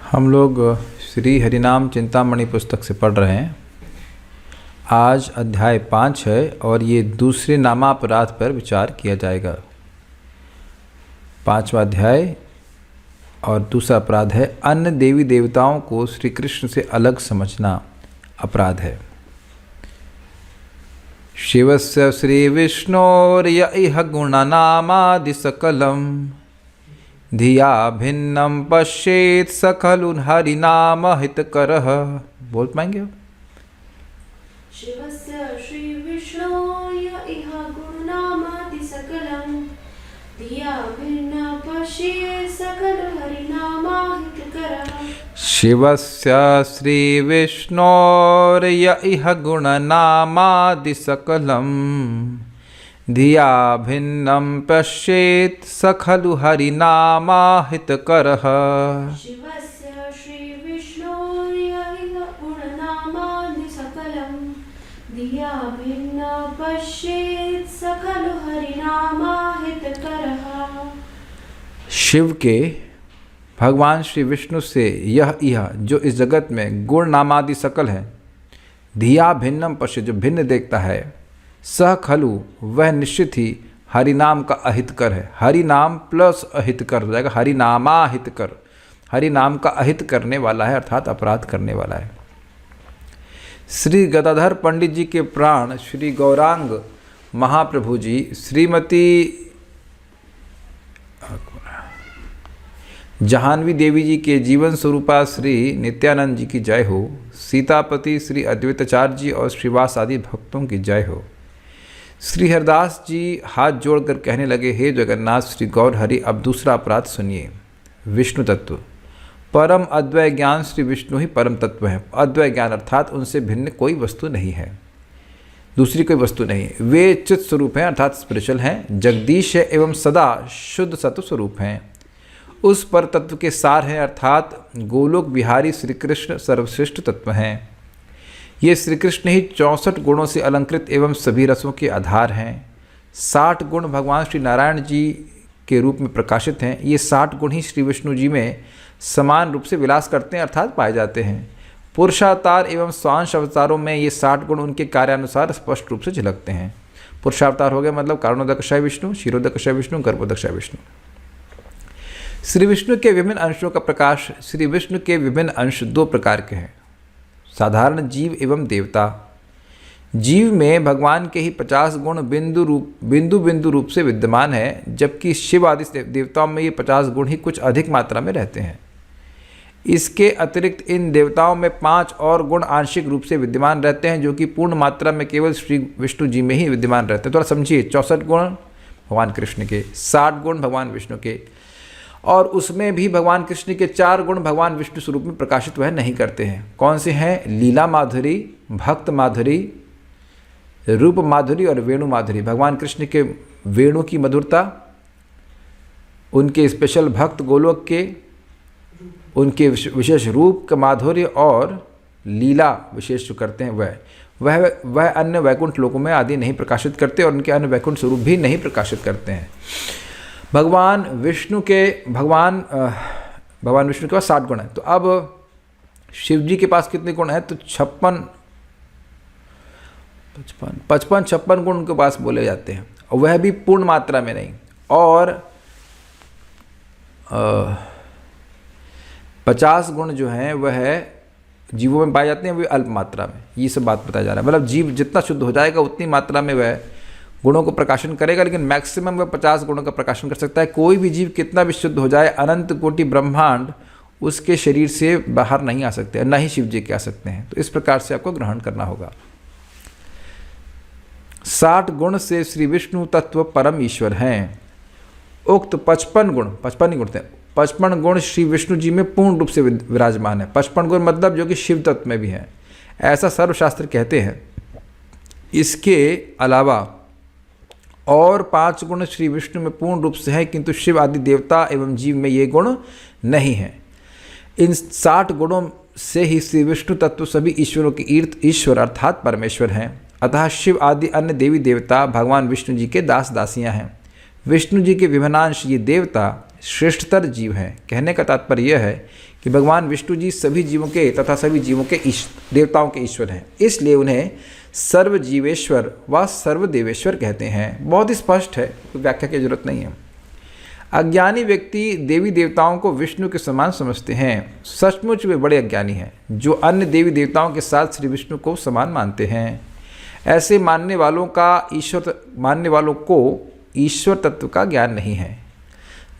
हम लोग श्री हरिनाम चिंतामणि पुस्तक से पढ़ रहे हैं। आज अध्याय 5 है और ये दूसरे नामापराध पर विचार किया जाएगा। 5वां अध्याय और दूसरा अपराध है अन्य देवी देवताओं को श्री कृष्ण से अलग समझना अपराध है। शिवस्य श्री विष्णोर्य इह गुणनामादि सकलम धिया भिन्नम पश्येत सकलु हरिनाम हितकरः। बोल पाएंगे आप? शिवस्य श्री विष्णोर्य इह गुणनामादि सकलम धिया भिन्नम पश्येत सकलु हरिनाम हितकरः। शिवस्य श्री विष्णोर्य इह गुणनामादि सकलम धिया भिन्नं पश्येत सखलु हरिनामाहितकरः। शिवस्य श्री विष्णोर्य इह गुणनामादि सकलम धिया भिन्नं पश्येत सकलु हरिनामाहितकरः। शिव के भगवान श्री विष्णु से यह जो इस जगत में गुण नामादि सकल है, धिया भिन्नम पश्य जो भिन्न देखता है, सह खलु वह निश्चित ही हरिनाम का अहितकर है। हरिनाम प्लस अहितकर हो जाएगा, हरिनामाहितकर। हरिनाम का अहित करने वाला है अर्थात अपराध करने वाला है। श्री गदाधर पंडित जी के प्राण श्री गौरांग महाप्रभु जी श्रीमती जहानवी देवी जी के जीवन स्वरूपा श्री नित्यानंद जी की जय हो। सीतापति श्री अद्वैताचार्य जी और श्रीवास आदि भक्तों की जय हो। श्री हरदास जी हाथ जोड़कर कहने लगे, हे जगन्नाथ श्री गौर हरि, अब दूसरा अपराध सुनिए। विष्णु तत्व परम अद्वय ज्ञान, श्री विष्णु ही परम तत्व है। अद्वय ज्ञान अर्थात उनसे भिन्न कोई वस्तु नहीं है, दूसरी कोई वस्तु नहीं। वे चित स्वरूप हैं अर्थात स्पिरिचुअल हैं, जगदीश है एवं सदा शुद्ध सत्व स्वरूप हैं। उस पर तत्व के सार हैं अर्थात गोलोक बिहारी श्री कृष्ण सर्वश्रेष्ठ तत्व हैं। ये श्री कृष्ण ही 64 गुणों से अलंकृत एवं सभी रसों के आधार हैं। 60 गुण भगवान श्री नारायण जी के रूप में प्रकाशित हैं। ये 60 गुण ही श्री विष्णु जी में समान रूप से विलास करते हैं अर्थात पाए जाते हैं। पुरुषावतार एवं स्वांश अवतारों में ये 60 गुण उनके कार्यानुसार स्पष्ट रूप से झलकते हैं। पुरुषावतार हो गया मतलब कारणोदकशय विष्णु, क्षीरोदकशय विष्णु, गर्भोदकशय विष्णु। श्री विष्णु के विभिन्न अंशों का प्रकाश। श्री विष्णु के विभिन्न अंश 2 प्रकार के हैं, साधारण जीव एवं देवता। जीव में भगवान के ही 50 गुण बिंदु बिंदु रूप से विद्यमान है, जबकि शिव आदि देवताओं में ये 50 गुण ही कुछ अधिक मात्रा में रहते हैं। इसके अतिरिक्त इन देवताओं में 5 और गुण आंशिक रूप से विद्यमान रहते हैं, जो कि पूर्ण मात्रा में केवल श्री विष्णु जी में ही विद्यमान रहते हैं। थोड़ा समझिए, 64 गुण भगवान कृष्ण के, 60 गुण भगवान विष्णु के, और उसमें भी भगवान कृष्ण के 4 गुण भगवान विष्णु स्वरूप में प्रकाशित वह नहीं करते हैं। कौन से हैं? लीला माधुरी, भक्त माधुरी, रूप माधुरी और वेणु माधुरी। भगवान कृष्ण के वेणु की मधुरता, उनके स्पेशल भक्त गोलोक के, उनके विशेष रूप का माधुर्य और लीला विशेष जो करते हैं वह अन्य वैकुंठ लोकों में आदि नहीं प्रकाशित करते और उनके अन्य वैकुंठ स्वरूप भी नहीं प्रकाशित करते हैं। भगवान विष्णु के पास 60 गुण है। तो अब शिव जी के पास कितने गुण हैं? तो 56 गुण उनके पास बोले जाते हैं, और वह भी पूर्ण मात्रा में नहीं। और 50 गुण जो हैं वह जीवों में पाए जाते हैं, वे अल्प मात्रा में। ये सब बात बताया जा रहा है, मतलब जीव जितना शुद्ध हो जाएगा उतनी मात्रा में वह गुणों को प्रकाशन करेगा, लेकिन मैक्सिमम वह 50 गुणों का प्रकाशन कर सकता है। कोई भी जीव कितना भी शुद्ध हो जाए, अनंत कोटि ब्रह्मांड उसके शरीर से बाहर नहीं आ सकते, न ही शिव जी के आ सकते हैं। तो इस प्रकार से आपको ग्रहण करना होगा। 60 गुण से श्री विष्णु तत्व परम ईश्वर हैं। उक्त 55 गुण, 55 ही गुण थे, 55 गुण श्री विष्णु जी में पूर्ण रूप से विराजमान है। 55 गुण मतलब जो कि शिव तत्व में भी हैं, ऐसा सर्वशास्त्र कहते हैं। इसके अलावा और 5 गुण श्री विष्णु में पूर्ण रूप से हैं, किंतु शिव आदि देवता एवं जीव में ये गुण नहीं हैं। इन 60 गुणों से ही श्री विष्णु तत्व सभी ईश्वरों के ईश्वर अर्थात परमेश्वर हैं। अतः शिव आदि अन्य देवी देवता भगवान विष्णु जी के दास दासियां हैं। विष्णु जी के विभिन्नांश ये देवता श्रेष्ठतर जीव हैं। कहने का तात्पर्य यह है कि भगवान विष्णु जी सभी जीवों के तथा सभी जीवों के देवताओं के ईश्वर हैं, इसलिए उन्हें सर्वजीवेश्वर व सर्वदेवेश्वर कहते हैं। बहुत स्पष्ट है, कोई व्याख्या की जरूरत नहीं है। अज्ञानी व्यक्ति देवी देवताओं को विष्णु के समान समझते हैं। सचमुच वे बड़े अज्ञानी हैं जो अन्य देवी देवताओं के साथ श्री विष्णु को समान मानते हैं। ऐसे मानने वालों को ईश्वर तत्व का ज्ञान नहीं है।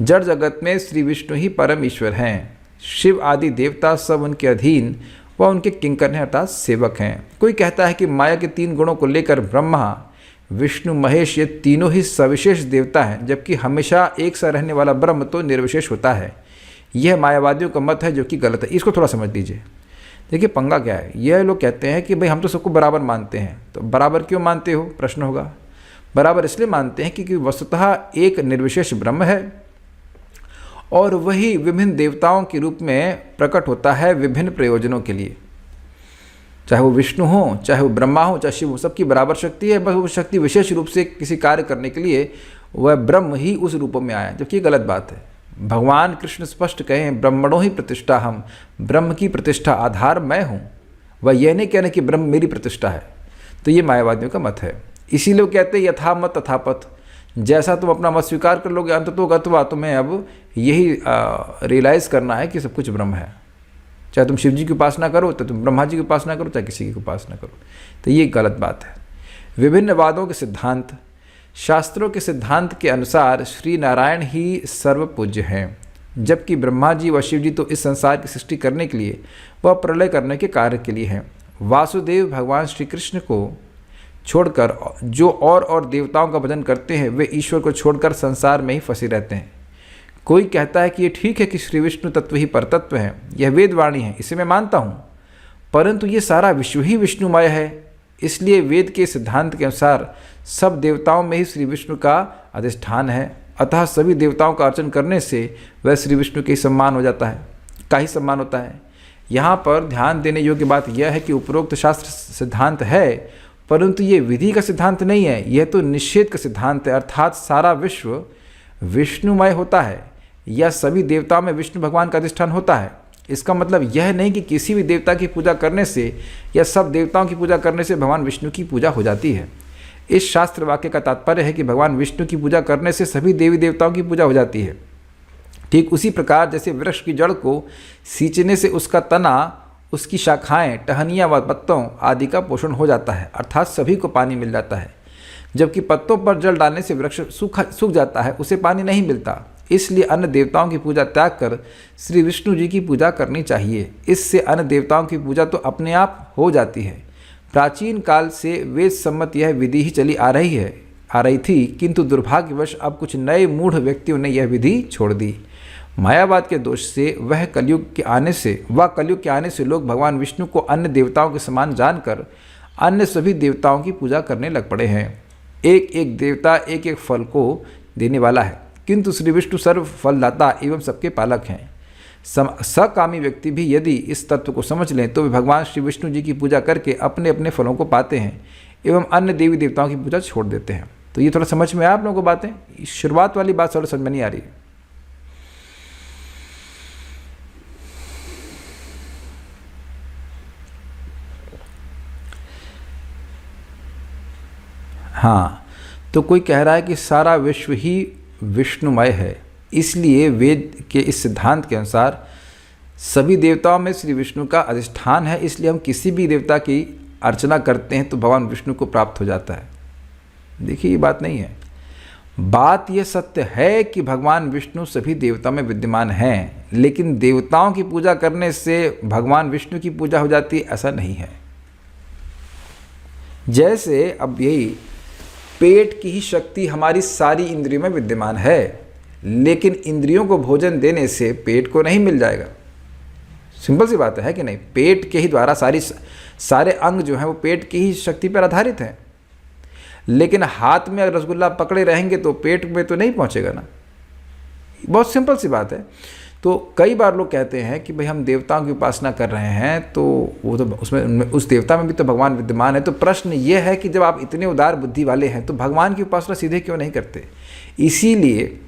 जड़ जगत में श्री विष्णु ही परम ईश्वर हैं। शिव आदि देवता सब उनके अधीन व उनके किंकर हैं अर्थात सेवक हैं। कोई कहता है कि माया के 3 गुणों को लेकर ब्रह्मा विष्णु महेश ये तीनों ही सविशेष देवता हैं, जबकि हमेशा एक सा रहने वाला ब्रह्म तो निर्विशेष होता है। यह मायावादियों का मत है जो कि गलत है। इसको थोड़ा समझ लीजिए। देखिए पंगा क्या है, यह लोग कहते हैं कि भाई हम तो सबको बराबर मानते हैं। तो बराबर क्यों मानते हो, प्रश्न होगा। बराबर इसलिए मानते हैं क्योंकि वस्तुतः एक निर्विशेष ब्रह्म है और वही विभिन्न देवताओं के रूप में प्रकट होता है विभिन्न प्रयोजनों के लिए। चाहे वो विष्णु हो, चाहे वो ब्रह्मा हो, चाहे शिव हो, सबकी बराबर शक्ति है। बस वो शक्ति विशेष रूप से किसी कार्य करने के लिए वह ब्रह्म ही उस रूपों में आया, जबकि गलत बात है। भगवान कृष्ण स्पष्ट कहें, ब्रह्मणों ही प्रतिष्ठा हम, ब्रह्म की प्रतिष्ठा आधार मैं हूँ। वह यह नहीं कहने कि ब्रह्म मेरी प्रतिष्ठा है। तो ये मायावादियों का मत है। इसीलिए वो कहते हैं यथा मत तथा पथ। जैसा तुम अपना मत स्वीकार कर लोगे अंततोगत्वा तुम्हें अब यही रियलाइज़ करना है कि सब कुछ ब्रह्म है। चाहे तुम शिव जी की उपासना करो, तो तुम ब्रह्मा जी की उपासना करो, चाहे किसी की उपासना करो। तो ये गलत बात है। विभिन्न वादों के सिद्धांत। शास्त्रों के सिद्धांत के अनुसार श्री नारायण ही सर्वपूज्य हैं, जबकि ब्रह्मा जी व शिव जी तो इस संसार की सृष्टि करने के लिए व प्रलय करने के कार्य के लिए हैं। वासुदेव भगवान श्री कृष्ण को छोड़कर जो और देवताओं का भजन करते हैं वे ईश्वर को छोड़कर संसार में ही फंसे रहते हैं। कोई कहता है कि ये ठीक है कि श्री विष्णु तत्व ही परतत्व है, यह वेदवाणी है, इसे मैं मानता हूँ, परंतु ये सारा विश्व ही विष्णुमय है। इसलिए वेद के सिद्धांत के अनुसार सब देवताओं में ही श्री विष्णु का अधिष्ठान है। अतः सभी देवताओं का अर्चन करने से वह श्री विष्णु के सम्मान हो जाता है, का ही सम्मान होता है। यहाँ पर ध्यान देने योग्य बात यह है कि उपरोक्त शास्त्र सिद्धांत है, परंतु ये विधि का सिद्धांत नहीं है, यह तो निषेध का सिद्धांत है। अर्थात सारा विश्व विष्णुमय होता है या सभी देवताओं में विष्णु भगवान का अधिष्ठान होता है। इसका मतलब यह नहीं कि किसी भी देवता की पूजा करने से या सब देवताओं की पूजा करने से भगवान विष्णु की पूजा हो जाती है। इस शास्त्र वाक्य का तात्पर्य है कि भगवान विष्णु की पूजा करने से सभी देवी देवताओं की पूजा हो जाती है। ठीक उसी प्रकार जैसे वृक्ष की जड़ को सींचने से उसका तना, उसकी शाखाएं, टहनियाँ व पत्तों आदि का पोषण हो जाता है, अर्थात सभी को पानी मिल जाता है। जबकि पत्तों पर जल डालने से वृक्ष सूख जाता है, उसे पानी नहीं मिलता। इसलिए अन्य देवताओं की पूजा त्याग कर श्री विष्णु जी की पूजा करनी चाहिए। इससे अन्य देवताओं की पूजा तो अपने आप हो जाती है। प्राचीन काल से वेद सम्मत यह विधि ही चली आ रही थी, किंतु दुर्भाग्यवश अब कुछ नए मूढ़ व्यक्तियों ने यह विधि छोड़ दी। मायावाद के दोष से कलयुग के आने से लोग भगवान विष्णु को अन्य देवताओं के समान जानकर अन्य सभी देवताओं की पूजा करने लग पड़े हैं। एक एक देवता एक एक फल को देने वाला है, किंतु श्री विष्णु सर्व फलदाता एवं सबके पालक हैं। सकामी व्यक्ति भी यदि इस तत्व को समझ लें तो वे भगवान श्री विष्णु जी की पूजा करके अपने अपने फलों को पाते हैं एवं अन्य देवी देवताओं की पूजा छोड़ देते हैं। तो ये थोड़ा समझ में आया आप लोगों को बातें? शुरुआत वाली बात थोड़ा समझ में नहीं आ रही है। हाँ, तो कोई कह रहा है कि सारा विश्व ही विष्णुमय है, इसलिए वेद के इस सिद्धांत के अनुसार सभी देवताओं में श्री विष्णु का अधिष्ठान है, इसलिए हम किसी भी देवता की अर्चना करते हैं तो भगवान विष्णु को प्राप्त हो जाता है। देखिए, ये बात नहीं है। बात यह सत्य है कि भगवान विष्णु सभी देवताओं में विद्यमान हैं, लेकिन देवताओं की पूजा करने से भगवान विष्णु की पूजा हो जाती है, ऐसा नहीं है। जैसे अब यही पेट की ही शक्ति हमारी सारी इंद्रियों में विद्यमान है, लेकिन इंद्रियों को भोजन देने से पेट को नहीं मिल जाएगा। सिंपल सी बात है कि नहीं? पेट के ही द्वारा सारे अंग जो हैं वो पेट की ही शक्ति पर आधारित हैं। लेकिन हाथ में अगर रसगुल्ला पकड़े रहेंगे तो पेट में तो नहीं पहुंचेगा ना। बहुत सिंपल सी बात है। तो कई बार लोग कहते हैं कि भाई हम देवताओं की उपासना कर रहे हैं तो वो तो उसमें उस देवता में भी तो भगवान विद्यमान है। तो प्रश्न ये है कि जब आप इतने उदार बुद्धि वाले हैं तो भगवान की उपासना सीधे क्यों नहीं करते? इसीलिए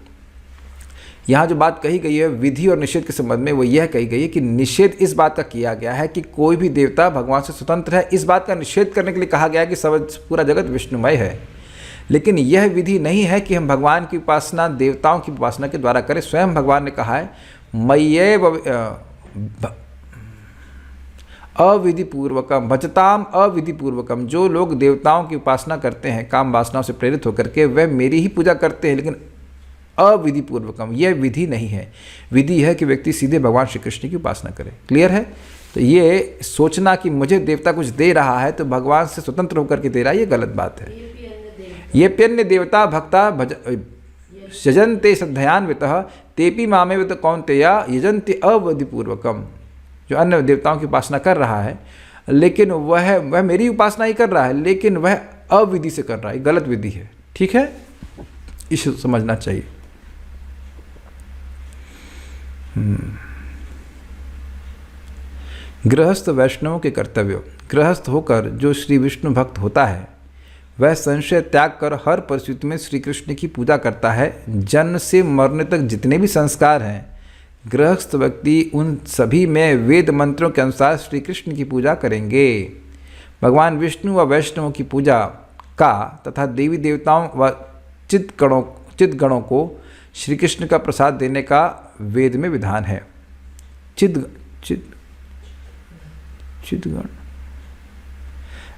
यहाँ जो बात कही गई है विधि और निषेध के संबंध में, वो यह कही गई है कि निषेध इस बात का किया गया है कि कोई भी देवता भगवान से स्वतंत्र है, इस बात का निषेध करने के लिए कहा गया है कि सब पूरा जगत विष्णुमय है। लेकिन यह विधि नहीं है कि हम भगवान की उपासना देवताओं की उपासना के द्वारा करें। स्वयं भगवान ने कहा है मय्येव अविधिपूर्वकम भजताम अविधिपूर्वकम, जो लोग देवताओं की उपासना करते हैं काम वासनाओं से प्रेरित होकर के, वह मेरी ही पूजा करते हैं, लेकिन अविधिपूर्वकम, यह विधि नहीं है। विधि है कि व्यक्ति सीधे भगवान श्री कृष्ण की उपासना करे। क्लियर है? तो ये सोचना कि मुझे देवता कुछ दे रहा है तो भगवान से स्वतंत्र होकर के दे रहा है, ये गलत बात है। ये प्यन्य देवता भक्ता यजन्ते श्रद्धयान्वितः तेपि मामेव कौन्तेया यजन्ते अविधिपूर्वकम। जो अन्य देवताओं की उपासना कर रहा है लेकिन वह मेरी उपासना ही कर रहा है, लेकिन वह अविधि से कर रहा है, गलत विधि है। ठीक है, इसे समझना चाहिए। गृहस्थ वैष्णवों के कर्तव्य। गृहस्थ होकर जो श्री विष्णु भक्त होता है वह संशय त्याग कर हर परिस्थिति में श्री कृष्ण की पूजा करता है। जन्म से मरने तक जितने भी संस्कार हैं, गृहस्थ व्यक्ति उन सभी में वेद मंत्रों के अनुसार श्री कृष्ण की पूजा करेंगे। भगवान विष्णु व वैष्णवों की पूजा का तथा देवी देवताओं व चित्गणों को श्री कृष्ण का प्रसाद देने का वेद में विधान है। चित्गण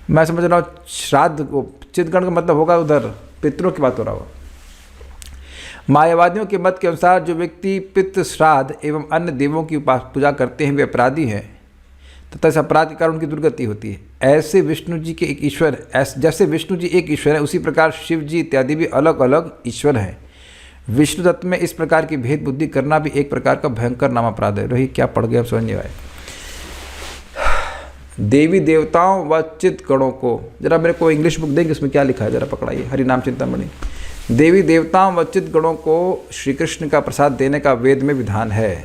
मैं समझ रहा हूँ श्राद्ध को, चित्गण का मतलब होगा उधर पितरों की बात हो रहा होगा। मायावादियों के मत के अनुसार जो व्यक्ति पितृ श्राद्ध एवं अन्य देवों की पूजा करते हैं वे अपराधी हैं तथा इस अपराध के कारण उनकी दुर्गति होती है। ऐसे विष्णु जी के एक ईश्वर, जैसे विष्णु जी एक ईश्वर है उसी प्रकार शिव जी इत्यादि भी अलग अलग ईश्वर हैं। विष्णु तत्व में इस प्रकार की भेद बुद्धि करना भी एक प्रकार का भयंकर नाम अपराध है। रही क्या पढ़ गए आप समझ नहीं आए। देवी देवताओं व चित्गणों को, जरा मेरे को इंग्लिश बुक देंगे उसमें क्या लिखा है जरा पकड़ाइए। हरिनाम चिंतामणि। देवी देवताओं व चित्गणों को श्री कृष्ण का प्रसाद देने का वेद में विधान है।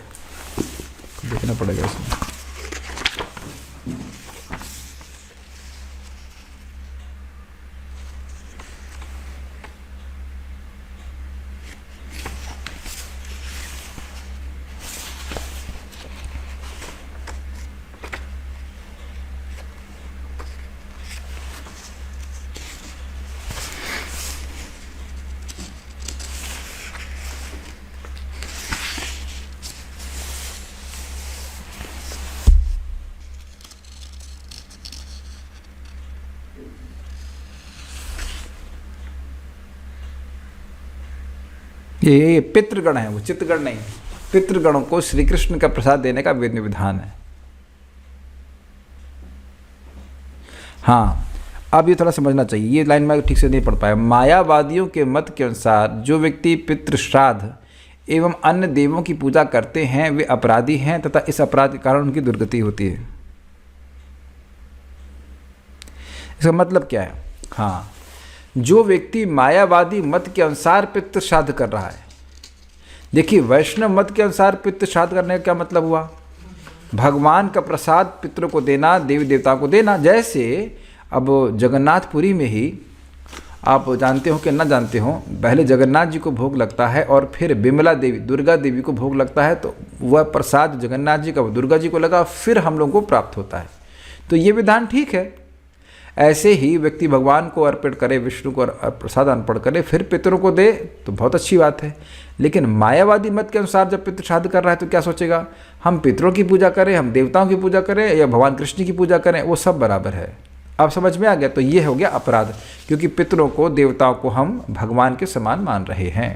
देखना पड़ेगा इसमें। ये पितृगण है, वो चित्तगण नहीं। पितृगणों को श्री कृष्ण का प्रसाद देने का वेद में विधान है। हाँ, अब ये थोड़ा समझना चाहिए, ये लाइन मैं ठीक से नहीं पढ़ पाया। मायावादियों के मत के अनुसार जो व्यक्ति पितृ श्राद्ध एवं अन्य देवों की पूजा करते हैं वे अपराधी हैं तथा इस अपराध के कारण उनकी दुर्गति होती है। इसका मतलब क्या है? हाँ, जो व्यक्ति मायावादी मत के अनुसार पितृ श्राद्ध कर रहा है। देखिए, वैष्णव मत के अनुसार पितृ श्राद्ध करने का क्या मतलब हुआ? भगवान का प्रसाद पितरों को देना, देवी देवताओं को देना। जैसे अब जगन्नाथपुरी में ही आप जानते हो कि ना जानते हो, पहले जगन्नाथ जी को भोग लगता है और फिर बिमला देवी दुर्गा देवी को भोग लगता है, तो वह प्रसाद जगन्नाथ जी का वो दुर्गा जी को लगा, फिर हम लोगों को प्राप्त होता है। तो ये विधान ठीक है। ऐसे ही व्यक्ति भगवान को अर्पित करे, विष्णु को प्रसाद अर्पण करे, फिर पितरों को दे तो बहुत अच्छी बात है। लेकिन मायावादी मत के अनुसार जब पितृ श्राद्ध कर रहा है तो क्या सोचेगा? हम पितरों की पूजा करें, हम देवताओं की पूजा करें या भगवान कृष्ण की पूजा करें, वो सब बराबर है। अब समझ में आ गया? तो ये हो गया अपराध, क्योंकि पितरों को देवताओं को हम भगवान के समान मान रहे हैं।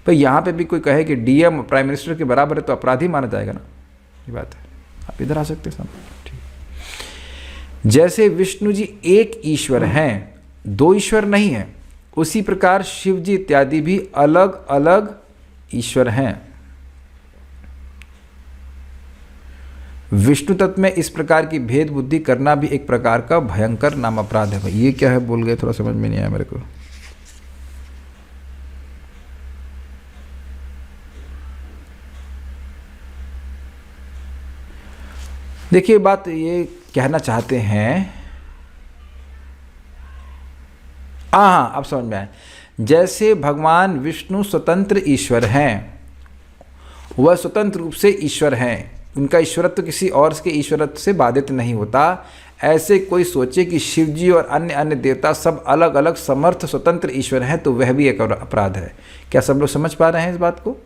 पर यहाँ पे भी कोई कहे कि डीएम प्राइम मिनिस्टर के बराबर है तो अपराधी माना जाएगा ना, ये बात है। आप इधर आ सकते हैं सामने। जैसे विष्णु जी एक ईश्वर हैं, दो ईश्वर नहीं हैं, उसी प्रकार शिव जी इत्यादि भी अलग अलग ईश्वर हैं। विष्णु तत्व में इस प्रकार की भेद बुद्धि करना भी एक प्रकार का भयंकर नाम अपराध है। भाई ये क्या है बोल गए, थोड़ा समझ में नहीं आया मेरे को। देखिए, बात ये कहना चाहते हैं, हाँ अब समझ में आया। जैसे भगवान विष्णु स्वतंत्र ईश्वर हैं वह स्वतंत्र रूप से ईश्वर हैं, उनका ईश्वरत्व किसी और के ईश्वरत्व से बाधित नहीं होता। ऐसे कोई सोचे कि शिव जी और अन्य अन्य देवता सब अलग अलग समर्थ स्वतंत्र ईश्वर हैं तो वह भी एक अपराध है। क्या सब लोग समझ पा रहे हैं इस बात को?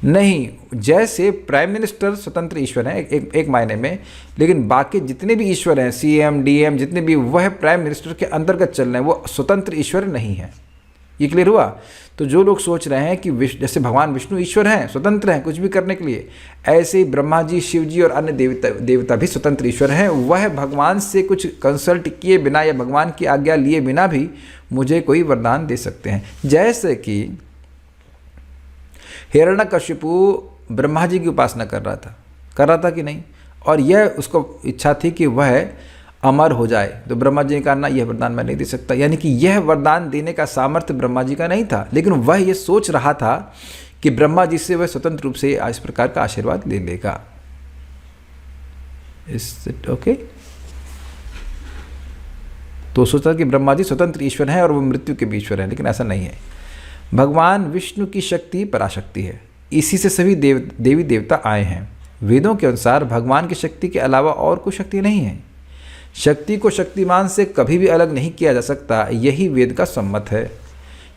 नहीं, जैसे प्राइम मिनिस्टर स्वतंत्र ईश्वर हैं एक मायने में, लेकिन बाकी जितने भी ईश्वर हैं, सीएम डीएम जितने भी, वह प्राइम मिनिस्टर के अंतर्गत चल रहे हैं, वो स्वतंत्र ईश्वर नहीं है। ये क्लियर हुआ? तो जो लोग सोच रहे हैं कि जैसे भगवान विष्णु ईश्वर हैं, स्वतंत्र हैं कुछ भी करने के लिए, ऐसे ही ब्रह्मा जी, शिव जी और अन्य देवता भी स्वतंत्र ईश्वर हैं। वह भगवान से कुछ कंसल्ट किए बिना या भगवान की आज्ञा लिए बिना भी मुझे कोई वरदान दे सकते हैं। जैसे कि हिरण्यकशिपु ब्रह्मा जी की उपासना कर रहा था कि नहीं, और यह उसको इच्छा थी कि वह अमर हो जाए, तो ब्रह्मा जी ने कहा ना, यह वरदान मैं नहीं दे सकता। यानी कि यह वरदान देने का सामर्थ्य ब्रह्मा जी का नहीं था, लेकिन वह यह सोच रहा था कि ब्रह्मा जी से वह स्वतंत्र रूप से इस प्रकार का आशीर्वाद ले लेगा। ओके? तो सोचा कि ब्रह्मा जी स्वतंत्र ईश्वर हैं और वो मृत्यु के भी ईश्वर हैं, लेकिन ऐसा नहीं है। भगवान विष्णु की शक्ति पराशक्ति है, इसी से सभी देवी देवता आए हैं। वेदों के अनुसार भगवान की शक्ति के अलावा और कोई शक्ति नहीं है। शक्ति को शक्तिमान से कभी भी अलग नहीं किया जा सकता, यही वेद का सम्मत है।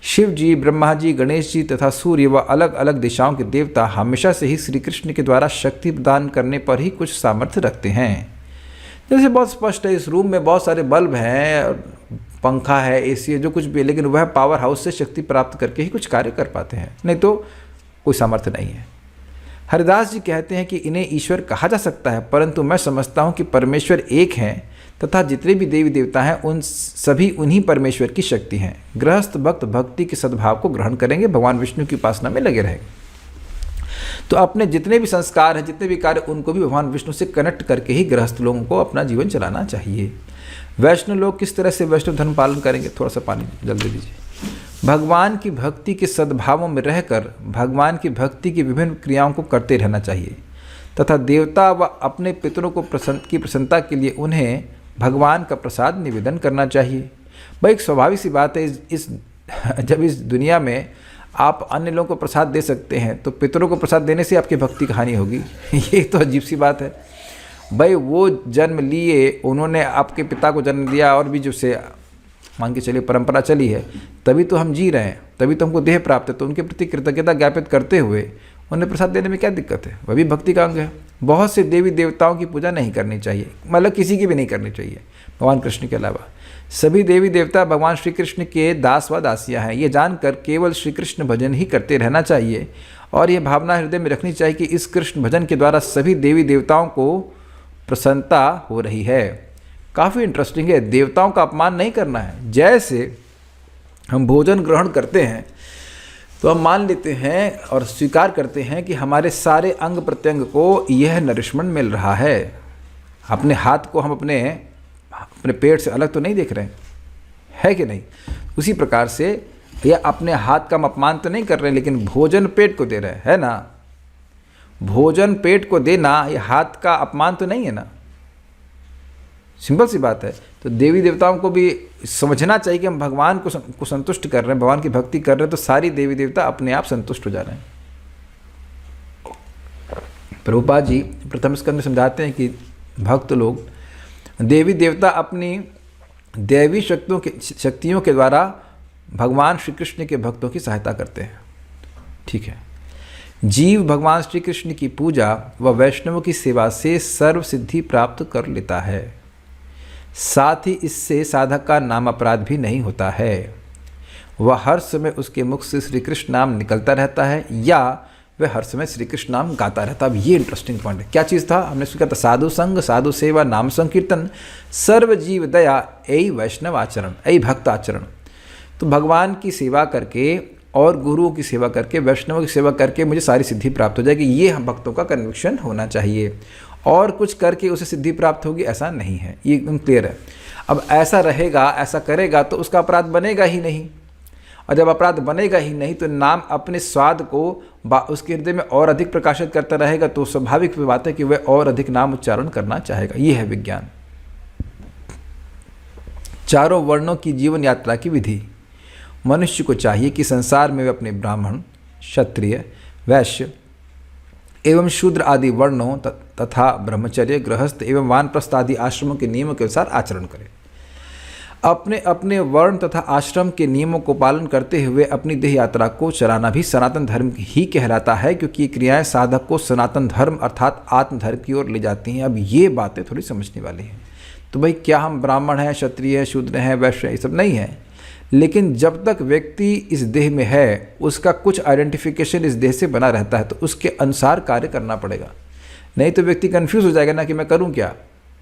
शिव जी, ब्रह्मा जी, गणेश जी तथा सूर्य व अलग अलग दिशाओं के देवता हमेशा से ही श्री कृष्ण के द्वारा शक्ति प्रदान करने पर ही कुछ सामर्थ्य रखते हैं। जैसे बहुत स्पष्ट है, इस रूम में बहुत सारे बल्ब हैं, पंखा है, एसी है, जो कुछ भी है, लेकिन वह पावर हाउस से शक्ति प्राप्त करके ही कुछ कार्य कर पाते हैं, नहीं तो कोई सामर्थ्य नहीं है। हरिदास जी कहते हैं कि इन्हें ईश्वर कहा जा सकता है, परंतु मैं समझता हूँ कि परमेश्वर एक हैं तथा जितने भी देवी देवता हैं उन सभी उन्हीं परमेश्वर की शक्ति हैं। गृहस्थ भक्त भक्ति के सद्भाव को ग्रहण करेंगे, भगवान विष्णु की उपासना में लगे रहेंगे, तो अपने जितने भी संस्कार हैं, जितने भी कार्य, उनको भी भगवान विष्णु से कनेक्ट करके ही गृहस्थ लोगों को अपना जीवन चलाना चाहिए। वैष्णव लोग किस तरह से वैष्णव धर्म पालन करेंगे? थोड़ा सा पानी जल्दी दीजिए। भगवान की भक्ति के सद्भावों में रहकर भगवान की भक्ति की विभिन्न क्रियाओं को करते रहना चाहिए तथा देवता व अपने पितरों को प्रसन्नता के लिए उन्हें भगवान का प्रसाद निवेदन करना चाहिए। भाई एक स्वाभाविक सी बात है, जब इस दुनिया में आप अन्य लोगों को प्रसाद दे सकते हैं तो पितरों को प्रसाद देने से आपकी भक्ति की हानि होगी। ये तो अजीब सी बात है। भाई वो जन्म लिए, उन्होंने आपके पिता को जन्म दिया और भी जो से मान के चलिए परंपरा चली है, तभी तो हम जी रहे हैं, तभी तो हमको देह प्राप्त है, तो उनके प्रति कृतज्ञता ज्ञापित करते हुए उन्हें प्रसाद देने में क्या दिक्कत है? वह भी भक्ति का अंग है। बहुत से देवी देवताओं की पूजा नहीं करनी चाहिए, मतलब किसी की भी नहीं करनी चाहिए भगवान कृष्ण के अलावा। सभी देवी देवता भगवान श्री कृष्ण के दास व दासियाँ हैं, ये जानकर केवल श्री कृष्ण भजन ही करते रहना चाहिए और ये भावना हृदय में रखनी चाहिए कि इस कृष्ण भजन के द्वारा सभी देवी देवताओं को प्रसन्नता हो रही है। काफ़ी इंटरेस्टिंग है, देवताओं का अपमान नहीं करना है। जैसे हम भोजन ग्रहण करते हैं तो हम मान लेते हैं और स्वीकार करते हैं कि हमारे सारे अंग प्रत्यंग को यह नरिशमेंट मिल रहा है। अपने हाथ को हम अपने पेट से अलग तो नहीं देख रहे हैं, है कि नहीं? उसी प्रकार से यह अपने हाथ का हम अपमान तो नहीं कर रहे हैं, लेकिन भोजन पेट को दे रहे हैं, है ना? भोजन पेट को देना ये हाथ का अपमान तो नहीं है ना? सिंपल सी बात है। तो देवी देवताओं को भी समझना चाहिए कि हम भगवान को संतुष्ट कर रहे हैं, भगवान की भक्ति कर रहे हैं, तो सारी देवी देवता अपने आप संतुष्ट हो जा रहे हैं। प्रभुपाद जी प्रथम स्कंद में समझाते हैं कि भक्त लोग देवी देवता अपनी दैवी शक्तियों के द्वारा भगवान श्री कृष्ण के भक्तों की सहायता करते हैं। ठीक है। जीव भगवान श्री कृष्ण की पूजा व वैष्णवों की सेवा से सर्व सिद्धि प्राप्त कर लेता है। साथ ही इससे साधक का नाम अपराध भी नहीं होता है। वह हर समय उसके मुख से श्री कृष्ण नाम निकलता रहता है या वह हर समय श्री कृष्ण नाम गाता रहता है। अब ये इंटरेस्टिंग पॉइंट है। क्या चीज़ था? हमने स्वीकार था साधु संग, साधु सेवा, नाम संकीर्तन, सर्व जीव दया, यही वैष्णव आचरण, यही भक्त आचरण। तो भगवान की सेवा करके और गुरुओं की सेवा करके, वैष्णवों की सेवा करके मुझे सारी सिद्धि प्राप्त हो जाएगी, ये हम भक्तों का कन्विक्शन होना चाहिए। और कुछ करके उसे सिद्धि प्राप्त होगी ऐसा नहीं है, ये एकदम क्लियर है। अब ऐसा रहेगा, ऐसा करेगा तो उसका अपराध बनेगा ही नहीं, और जब अपराध बनेगा ही नहीं तो नाम अपने स्वाद को उसके हृदय में और अधिक प्रकाशित करता रहेगा, तो स्वाभाविक बात है कि वह और अधिक नाम उच्चारण करना चाहेगा। ये है विज्ञान। चारों वर्णों की जीवन यात्रा की विधि। मनुष्य को चाहिए कि संसार में वे अपने ब्राह्मण, क्षत्रिय, वैश्य, एवं शूद्र आदि वर्णों तथा ब्रह्मचर्य, गृहस्थ एवं वानप्रस्थ आदि आश्रमों के नियमों के अनुसार आचरण करें। अपने अपने वर्ण तथा आश्रम के नियमों को पालन करते हुए अपनी देह यात्रा को चलाना भी सनातन धर्म ही कहलाता है, क्योंकि ये क्रियाएं साधक को सनातन धर्म अर्थात आत्मधर्म की ओर ले जाती हैं। अब ये बातें थोड़ी समझने वाली हैं। तो भाई क्या हम ब्राह्मण हैं, क्षत्रिय हैं, शूद्र हैं, वैश्य हैं, ये सब नहीं है, लेकिन जब तक व्यक्ति इस देह में है उसका कुछ आइडेंटिफिकेशन इस देह से बना रहता है, तो उसके अनुसार कार्य करना पड़ेगा। नहीं तो व्यक्ति कन्फ्यूज़ हो जाएगा ना कि मैं करूँ क्या।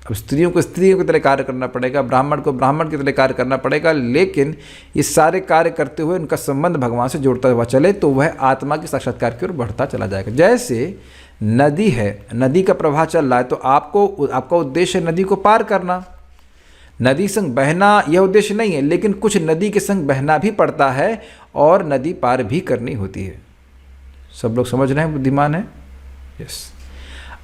अब स्त्रियों को स्त्रियों की तरह कार्य करना पड़ेगा, ब्राह्मण को ब्राह्मण की तरह कार्य करना पड़ेगा, लेकिन ये सारे कार्य करते हुए उनका संबंध भगवान से जोड़ता हुआ चले तो वह आत्मा के साक्षात्कार की ओर बढ़ता चला जाएगा। जैसे नदी है, नदी का प्रवाह चल रहा है, तो आपका उद्देश्य है नदी को पार करना, नदी संग बहना यह उद्देश्य नहीं है, लेकिन कुछ नदी के संग बहना भी पड़ता है और नदी पार भी करनी होती है। सब लोग समझ रहे हैं, बुद्धिमान है? यस।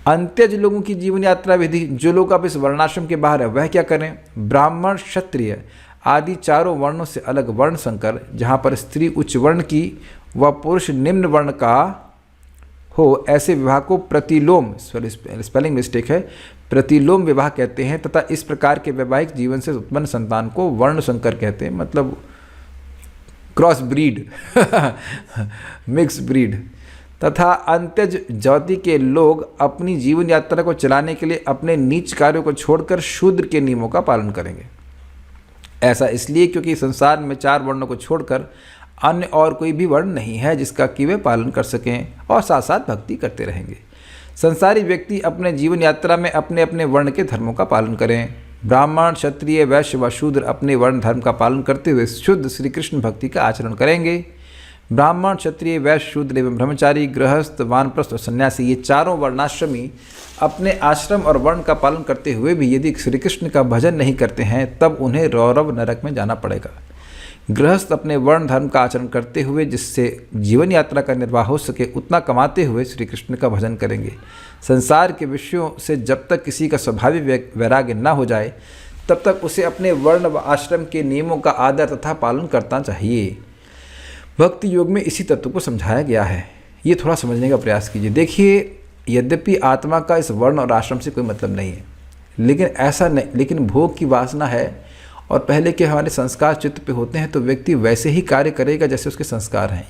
अंत्यज लोगों की जीवन यात्रा विधि, जो लोग अब इस वर्णाश्रम के बाहर है वह क्या करें? ब्राह्मण, क्षत्रिय आदि चारों वर्णों से अलग वर्ण संकर, जहाँ पर स्त्री उच्च वर्ण की व पुरुष निम्न वर्ण का हो, ऐसे विवाह को प्रतिलोम, स्पेलिंग मिस्टेक है, प्रतिलोम विवाह कहते हैं, तथा इस प्रकार के वैवाहिक जीवन से उत्पन्न संतान को वर्ण संकर कहते हैं, मतलब क्रॉस ब्रीड मिक्स ब्रीड। तथा अंत्यज जाति के लोग अपनी जीवन यात्रा को चलाने के लिए अपने नीच कार्यों को छोड़कर शूद्र के नियमों का पालन करेंगे। ऐसा इसलिए क्योंकि संसार में 4 वर्णों को छोड़कर अन्य और कोई भी वर्ण नहीं है जिसका कि वे पालन कर सकें और साथ साथ भक्ति करते रहेंगे। संसारी व्यक्ति अपने जीवन यात्रा में अपने अपने वर्ण के धर्मों का पालन करें। ब्राह्मण, क्षत्रिय, वैश्य व शूद्र अपने वर्ण धर्म का पालन करते हुए शुद्ध श्री कृष्ण भक्ति का आचरण करेंगे। ब्राह्मण, क्षत्रिय, वैश्य, शूद्र एवं ब्रह्मचारी, गृहस्थ, वानप्रस्थ और सन्यासी, ये चारों वर्णाश्रमी अपने आश्रम और वर्ण का पालन करते हुए भी यदि श्री कृष्ण का भजन नहीं करते हैं तब उन्हें रौरव नरक में जाना पड़ेगा। गृहस्थ अपने वर्ण धर्म का आचरण करते हुए जिससे जीवन यात्रा का निर्वाह हो सके उतना कमाते हुए श्री कृष्ण का भजन करेंगे। संसार के विषयों से जब तक किसी का स्वाभाविक वैराग्य न हो जाए तब तक उसे अपने वर्ण व आश्रम के नियमों का आदर तथा पालन करना चाहिए। भक्ति योग में इसी तत्व को समझाया गया है, ये थोड़ा समझने का प्रयास कीजिए। देखिए, यद्यपि आत्मा का इस वर्ण और आश्रम से कोई मतलब नहीं है, लेकिन भोग की वासना है और पहले के हमारे संस्कार चित्त पे होते हैं, तो व्यक्ति वैसे ही कार्य करेगा जैसे उसके संस्कार हैं।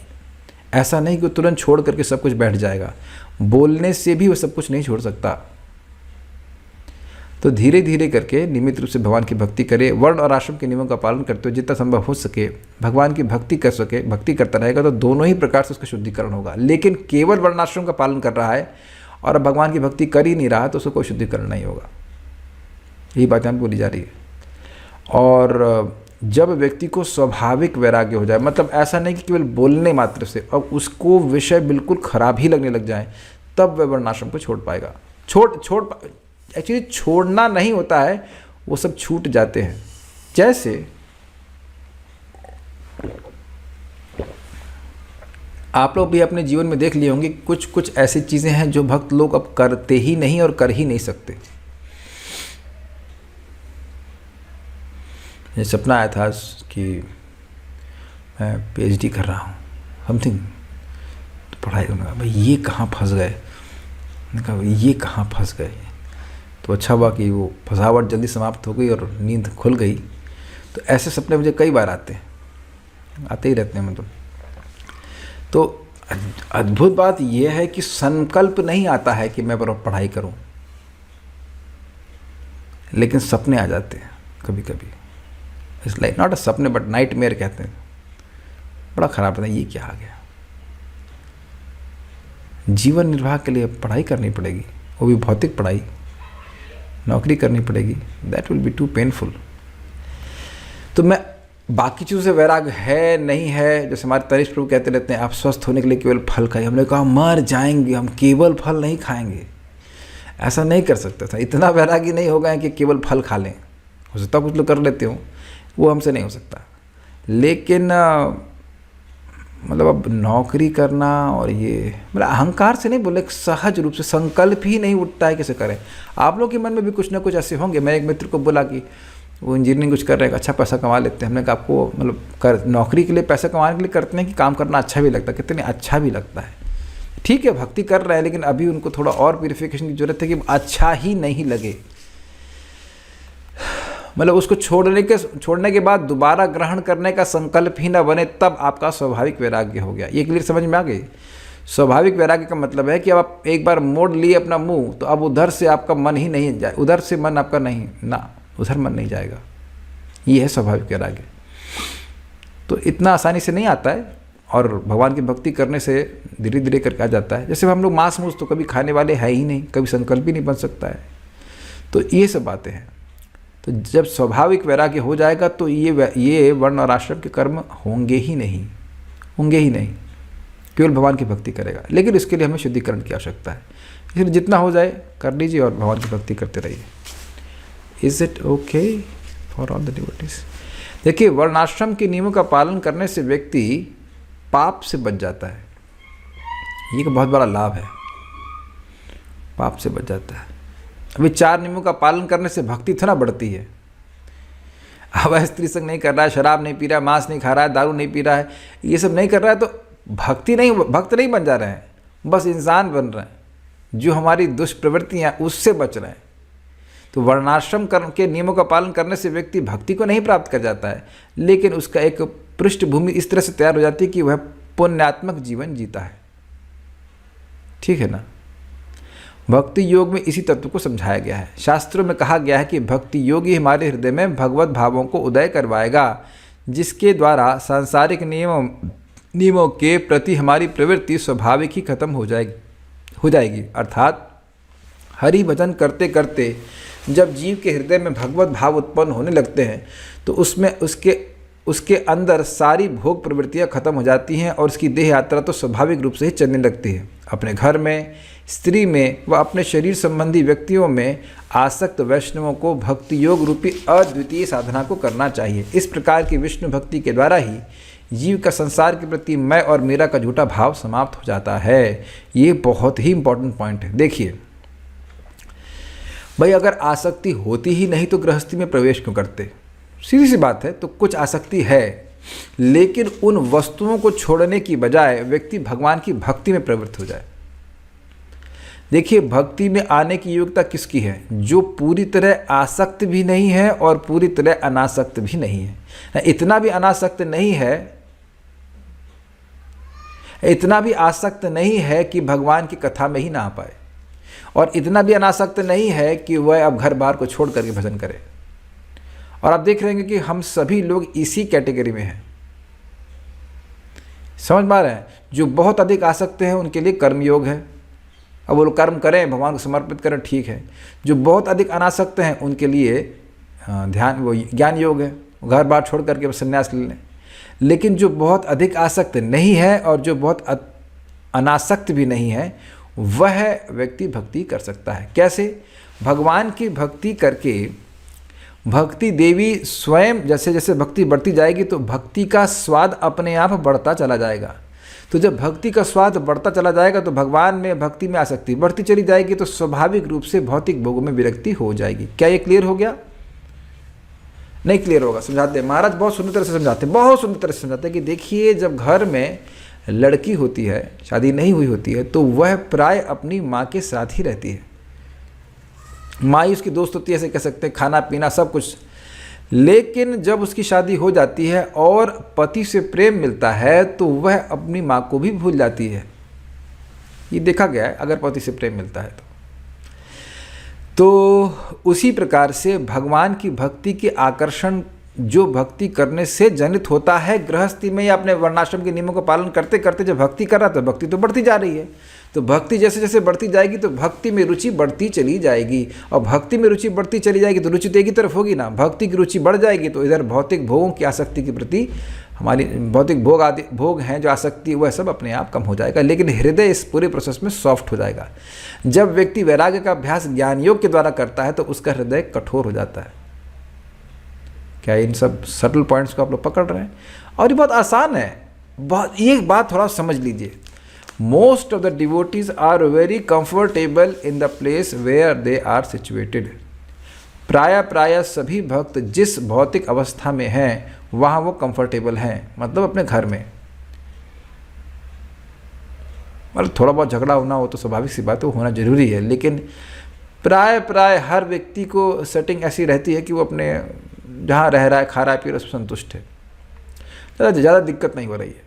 ऐसा नहीं कि वो तुरंत छोड़ करके सब कुछ बैठ जाएगा, बोलने से भी वो सब कुछ नहीं छोड़ सकता। तो धीरे धीरे करके नियमित रूप से भगवान की भक्ति करे, वर्ण और आश्रम के नियमों का पालन करते हुए जितना संभव हो सके भगवान की भक्ति कर सके, भक्ति करता रहेगा तो दोनों ही प्रकार से उसका शुद्धिकरण होगा। लेकिन केवल वर्णाश्रम का पालन कर रहा है और अब भगवान की भक्ति कर ही नहीं रहा तो उसको कोई शुद्धिकरण नहीं होगा। यही बातें हम बोली जा रही है। और जब व्यक्ति को स्वाभाविक वैराग्य हो जाए, मतलब ऐसा नहीं कि केवल बोलने मात्र से, अब उसको विषय बिल्कुल खराब ही लगने लग जाए, तब वह वर्णाश्रम को छोड़ पाएगा। एक्चुअली छोड़ना नहीं होता है, वो सब छूट जाते हैं। जैसे आप लोग भी अपने जीवन में देख लिए होंगे, कुछ ऐसी चीज़ें हैं जो भक्त लोग अब करते ही नहीं और कर ही नहीं सकते। ये सपना आया था कि मैं PhD कर रहा हूँ समथिंग, तो पढ़ाई करने का, भाई ये कहाँ फंस गए, मैंने कहा ये कहाँ फंस गए। तो अच्छा हुआ कि वो फंसावट जल्दी समाप्त हो गई और नींद खुल गई। तो ऐसे सपने मुझे कई बार आते ही रहते हैं मतलब। तो अद्भुत बात यह है कि संकल्प नहीं आता है कि मैं पढ़ाई करूं, लेकिन सपने आ जाते हैं कभी कभी। इट्स लाइक नॉट अ सपने बट नाइटमेयर कहते हैं। बड़ा खराब रहता है, ये क्या आ गया। जीवन निर्वाह के लिए पढ़ाई करनी पड़ेगी, वो भी भौतिक पढ़ाई, नौकरी करनी पड़ेगी। That will be too painful. तो मैं बाकी चीज़ों से वैराग है नहीं है, जैसे हमारे तनिष्ठ प्रभु कहते रहते हैं आप स्वस्थ होने के लिए केवल फल खाइए। हमने कहा मर जाएंगे हम, केवल फल नहीं खाएंगे। ऐसा नहीं कर सकता था, इतना वैरागी नहीं हो गए कि केवल फल खा लें। हो सकता कुछ लोग कर लेते हो, वो हमसे नहीं हो सकता। लेकिन मतलब अब नौकरी करना और ये मतलब अहंकार से नहीं बोले, सहज रूप से संकल्प ही नहीं उठता है कैसे करें। आप लोग के मन में भी कुछ ना कुछ ऐसे होंगे। मैं एक मित्र को बोला कि वो इंजीनियरिंग कुछ कर रहे हैं, अच्छा पैसा कमा लेते हैं। हमने कहा आपको मतलब नौकरी के लिए पैसा कमाने के लिए करते हैं कि काम करना अच्छा भी लगता है? कितने अच्छा भी लगता है। ठीक है भक्ति कर रहे हैं, लेकिन अभी उनको थोड़ा और प्यूरिफिकेशन की जरूरत है कि अच्छा ही नहीं लगे। मतलब उसको छोड़ने के बाद दोबारा ग्रहण करने का संकल्प ही ना बने, तब आपका स्वाभाविक वैराग्य हो गया। ये क्लियर समझ में आ गई? स्वाभाविक वैराग्य का मतलब है कि अब आप एक बार मोड़ लिए अपना मुंह, तो अब उधर से आपका मन ही नहीं जाए, उधर से मन आपका नहीं ना, उधर मन नहीं जाएगा। ये है स्वाभाविक वैराग्य। तो इतना आसानी से नहीं आता है, और भगवान की भक्ति करने से धीरे धीरे करके आ जाता है। जैसे हम लोग मांस मूस तो कभी खाने वाले है ही नहीं, कभी संकल्प ही नहीं बन सकता है। तो ये सब बातें हैं। तो जब स्वाभाविक वैराग्य हो जाएगा तो ये वर्ण और आश्रम के कर्म होंगे ही नहीं, केवल भगवान की भक्ति करेगा। लेकिन इसके लिए हमें शुद्धिकरण की आवश्यकता है, इसलिए जितना हो जाए कर लीजिए और भगवान की भक्ति करते रहिए। Is it okay for all the devotees? देखिए, वर्णाश्रम के नियमों का पालन करने से व्यक्ति पाप से बच जाता है। ये एक बहुत बड़ा लाभ है, पाप से बच जाता है। अभी 4 नियमों का पालन करने से भक्ति थोड़ा बढ़ती है। अब स्त्री संग नहीं कर रहा है, शराब नहीं पी रहा है, मांस नहीं खा रहा है, दारू नहीं पी रहा है, ये सब नहीं कर रहा है, तो भक्त नहीं बन जा रहे हैं, बस इंसान बन रहे हैं जो हमारी दुष्प्रवृत्तियाँ उससे बच रहे हैं। तो वर्णाश्रम कर्म के नियमों का पालन करने से व्यक्ति भक्ति को नहीं प्राप्त कर जाता है, लेकिन उसका एक पृष्ठभूमि इस तरह से तैयार हो जाती है कि वह पुण्यात्मक जीवन जीता है। ठीक है ना? भक्ति योग में इसी तत्व को समझाया गया है। शास्त्रों में कहा गया है कि भक्ति योगी हमारे हृदय में भगवत भावों को उदय करवाएगा, जिसके द्वारा सांसारिक नियमों के प्रति हमारी प्रवृत्ति स्वाभाविक ही खत्म हो जाएगी। अर्थात हरि भजन करते करते जब जीव के हृदय में भगवत भाव उत्पन्न होने लगते हैं, तो उसमें उसके अंदर सारी भोग प्रवृत्तियां खत्म हो जाती हैं और उसकी देह यात्रा तो स्वाभाविक रूप से ही चलने लगती है। अपने घर में, स्त्री में व अपने शरीर संबंधी व्यक्तियों में आसक्त वैष्णवों को भक्ति योग रूपी अद्वितीय साधना को करना चाहिए। इस प्रकार की विष्णु भक्ति के द्वारा ही जीव का संसार के प्रति मैं और मेरा का झूठा भाव समाप्त हो जाता है। ये बहुत ही इंपॉर्टेंट पॉइंट है। देखिए भाई, अगर आसक्ति होती ही नहीं तो गृहस्थी में प्रवेश क्यों करते? सीधी सी बात है। तो कुछ आसक्ति है, लेकिन उन वस्तुओं को छोड़ने की बजाय व्यक्ति भगवान की भक्ति में प्रवृत्त हो जाए। देखिए, भक्ति में आने की योग्यता किसकी है? जो पूरी तरह आसक्त भी नहीं है और पूरी तरह अनासक्त भी नहीं है। इतना भी अनासक्त नहीं है, इतना भी आसक्त नहीं है कि भगवान की कथा में ही ना आ पाए, और इतना भी अनासक्त नहीं है कि वह अब घर बार को छोड़ करके भजन करे। और आप देख रहे हैं कि हम सभी लोग इसी कैटेगरी में हैं। समझ पा रहे हैं? जो बहुत अधिक आसक्त हैं उनके लिए कर्मयोग है, अब वो लोग कर्म करें, भगवान को समर्पित करें, ठीक है। जो बहुत अधिक अनासक्त हैं उनके लिए ज्ञान योग है, घर बार छोड़ करके संन्यास ले लें। लेकिन जो बहुत अधिक आसक्त नहीं है और जो बहुत अनासक्त भी नहीं है, वह व्यक्ति भक्ति कर सकता है। कैसे? भगवान की भक्ति करके भक्ति देवी स्वयं जैसे जैसे भक्ति बढ़ती जाएगी तो भक्ति का स्वाद अपने आप बढ़ता चला जाएगा। तो जब भक्ति का स्वाद बढ़ता चला जाएगा तो भगवान में, भक्ति में आसक्ति बढ़ती चली जाएगी, तो स्वाभाविक रूप से भौतिक भोगों में विरक्ति हो जाएगी। क्या ये क्लियर हो गया? नहीं क्लियर होगा? समझाते हैं महाराज, बहुत सुंदर तरह से समझाते हैं, बहुत सुंदर तरह से समझाते हैं कि देखिए, जब घर में लड़की होती है, शादी नहीं हुई होती है, तो वह प्राय अपनी माँ के साथ ही रहती है। माँ ही उसकी दोस्त होती है, ऐसे कह सकते हैं, खाना पीना सब कुछ। लेकिन जब उसकी शादी हो जाती है और पति से प्रेम मिलता है तो वह अपनी माँ को भी भूल जाती है। ये देखा गया है, अगर पति से प्रेम मिलता है तो उसी प्रकार से भगवान की भक्ति के आकर्षण जो भक्ति करने से जनित होता है, गृहस्थी में या अपने वर्णाश्रम के नियमों का पालन करते करते जब भक्ति कर रहा है तो भक्ति तो बढ़ती जा रही है। तो भक्ति जैसे जैसे बढ़ती जाएगी तो भक्ति में रुचि बढ़ती चली जाएगी, और भक्ति में रुचि बढ़ती चली जाएगी तो रुचि तो एक ही तरफ होगी ना। भक्ति की रुचि बढ़ जाएगी तो इधर भौतिक भोगों की आसक्ति के प्रति, हमारी भौतिक भोग आदि भोग हैं जो आसक्ति, वह सब अपने आप कम हो जाएगा। लेकिन हृदय इस पूरे प्रोसेस में सॉफ्ट हो जाएगा। जब व्यक्ति वैराग्य का अभ्यास ज्ञान योग के द्वारा करता है तो उसका हृदय कठोर हो जाता है। क्या इन सब सटल पॉइंट्स को आप लोग पकड़ रहे हैं? और ये बहुत आसान है। ये बात थोड़ा समझ लीजिए, most of the devotees are very comfortable in the place where they are situated. प्राय सभी भक्त जिस भौतिक अवस्था में हैं वहाँ वो कंफर्टेबल हैं, मतलब अपने घर में। मतलब थोड़ा बहुत झगड़ा होना हो तो स्वाभाविक सी बात है, वो होना जरूरी है, लेकिन प्राय हर व्यक्ति को सेटिंग ऐसी रहती है कि वो अपने जहाँ रह रहा है, खा रहा है, पी रहा है, उसमें संतुष्ट है, ज़्यादा दिक्कत नहीं हो रही है।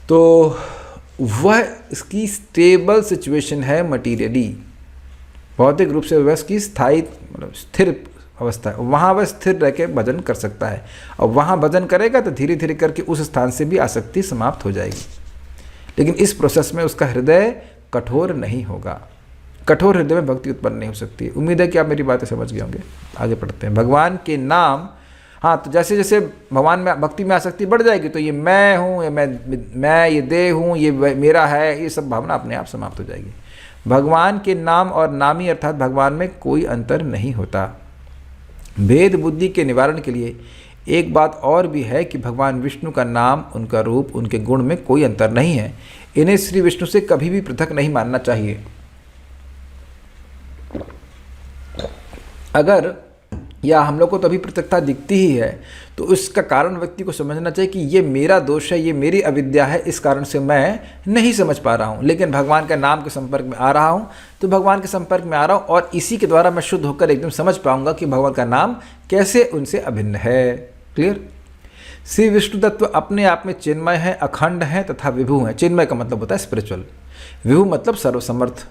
तो वह इसकी स्टेबल सिचुएशन है मटीरियली, भौतिक रूप से वह इसकी स्थायी मतलब स्थिर अवस्था है, वहाँ वह स्थिर रह के भजन कर सकता है, और वहाँ भजन करेगा तो धीरे धीरे करके उस स्थान से भी आसक्ति समाप्त हो जाएगी। लेकिन इस प्रोसेस में उसका हृदय कठोर नहीं होगा, कठोर हृदय में भक्ति उत्पन्न नहीं हो सकती। उम्मीद है कि आप मेरी बातें समझ गए होंगे। आगे पढ़ते हैं। भगवान के नाम, हाँ, तो जैसे जैसे भगवान में भक्ति में आसक्ति बढ़ जाएगी तो ये मैं हूँ, ये मैं ये देह हूँ, ये मेरा है, ये सब भावना अपने आप समाप्त हो जाएगी। भगवान के नाम और नामी अर्थात भगवान में कोई अंतर नहीं होता। भेद बुद्धि के निवारण के लिए एक बात और भी है कि भगवान विष्णु का नाम, उनका रूप, उनके गुण में कोई अंतर नहीं है। इन्हें श्री विष्णु से कभी भी पृथक नहीं मानना चाहिए। अगर या हम लोग को तो अभी पृथकता दिखती ही है, तो उसका कारण व्यक्ति को समझना चाहिए कि ये मेरा दोष है, ये मेरी अविद्या है, इस कारण से मैं नहीं समझ पा रहा हूँ। लेकिन भगवान के नाम के संपर्क में आ रहा हूँ, तो भगवान के संपर्क में आ रहा हूँ, और इसी के द्वारा मैं शुद्ध होकर एकदम समझ पाऊंगा कि भगवान का नाम कैसे उनसे अभिन्न है। क्लियर? श्री विष्णु तत्व अपने आप में चिन्मय है, अखंड है तथा विभु है। चिन्मय का मतलब होता है स्पिरिचुअल, विभु मतलब सर्वसमर्थ।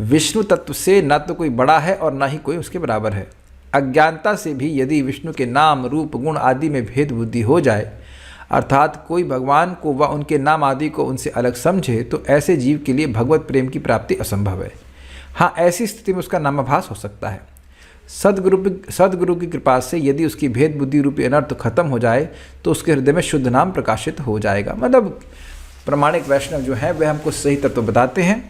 विष्णु तत्व से न तो कोई बड़ा है और न ही कोई उसके बराबर है। अज्ञानता से भी यदि विष्णु के नाम, रूप, गुण आदि में भेद बुद्धि हो जाए, अर्थात कोई भगवान को व उनके नाम आदि को उनसे अलग समझे, तो ऐसे जीव के लिए भगवत प्रेम की प्राप्ति असंभव है। हाँ, ऐसी स्थिति में उसका नामाभास हो सकता है। सदगुरु की कृपा से यदि उसकी भेद बुद्धि रूपी अनर्थ खत्म हो जाए, तो उसके हृदय में शुद्ध नाम प्रकाशित हो जाएगा। मतलब प्रामाणिक वैष्णव जो हैं वे हमको सही तत्व बताते हैं,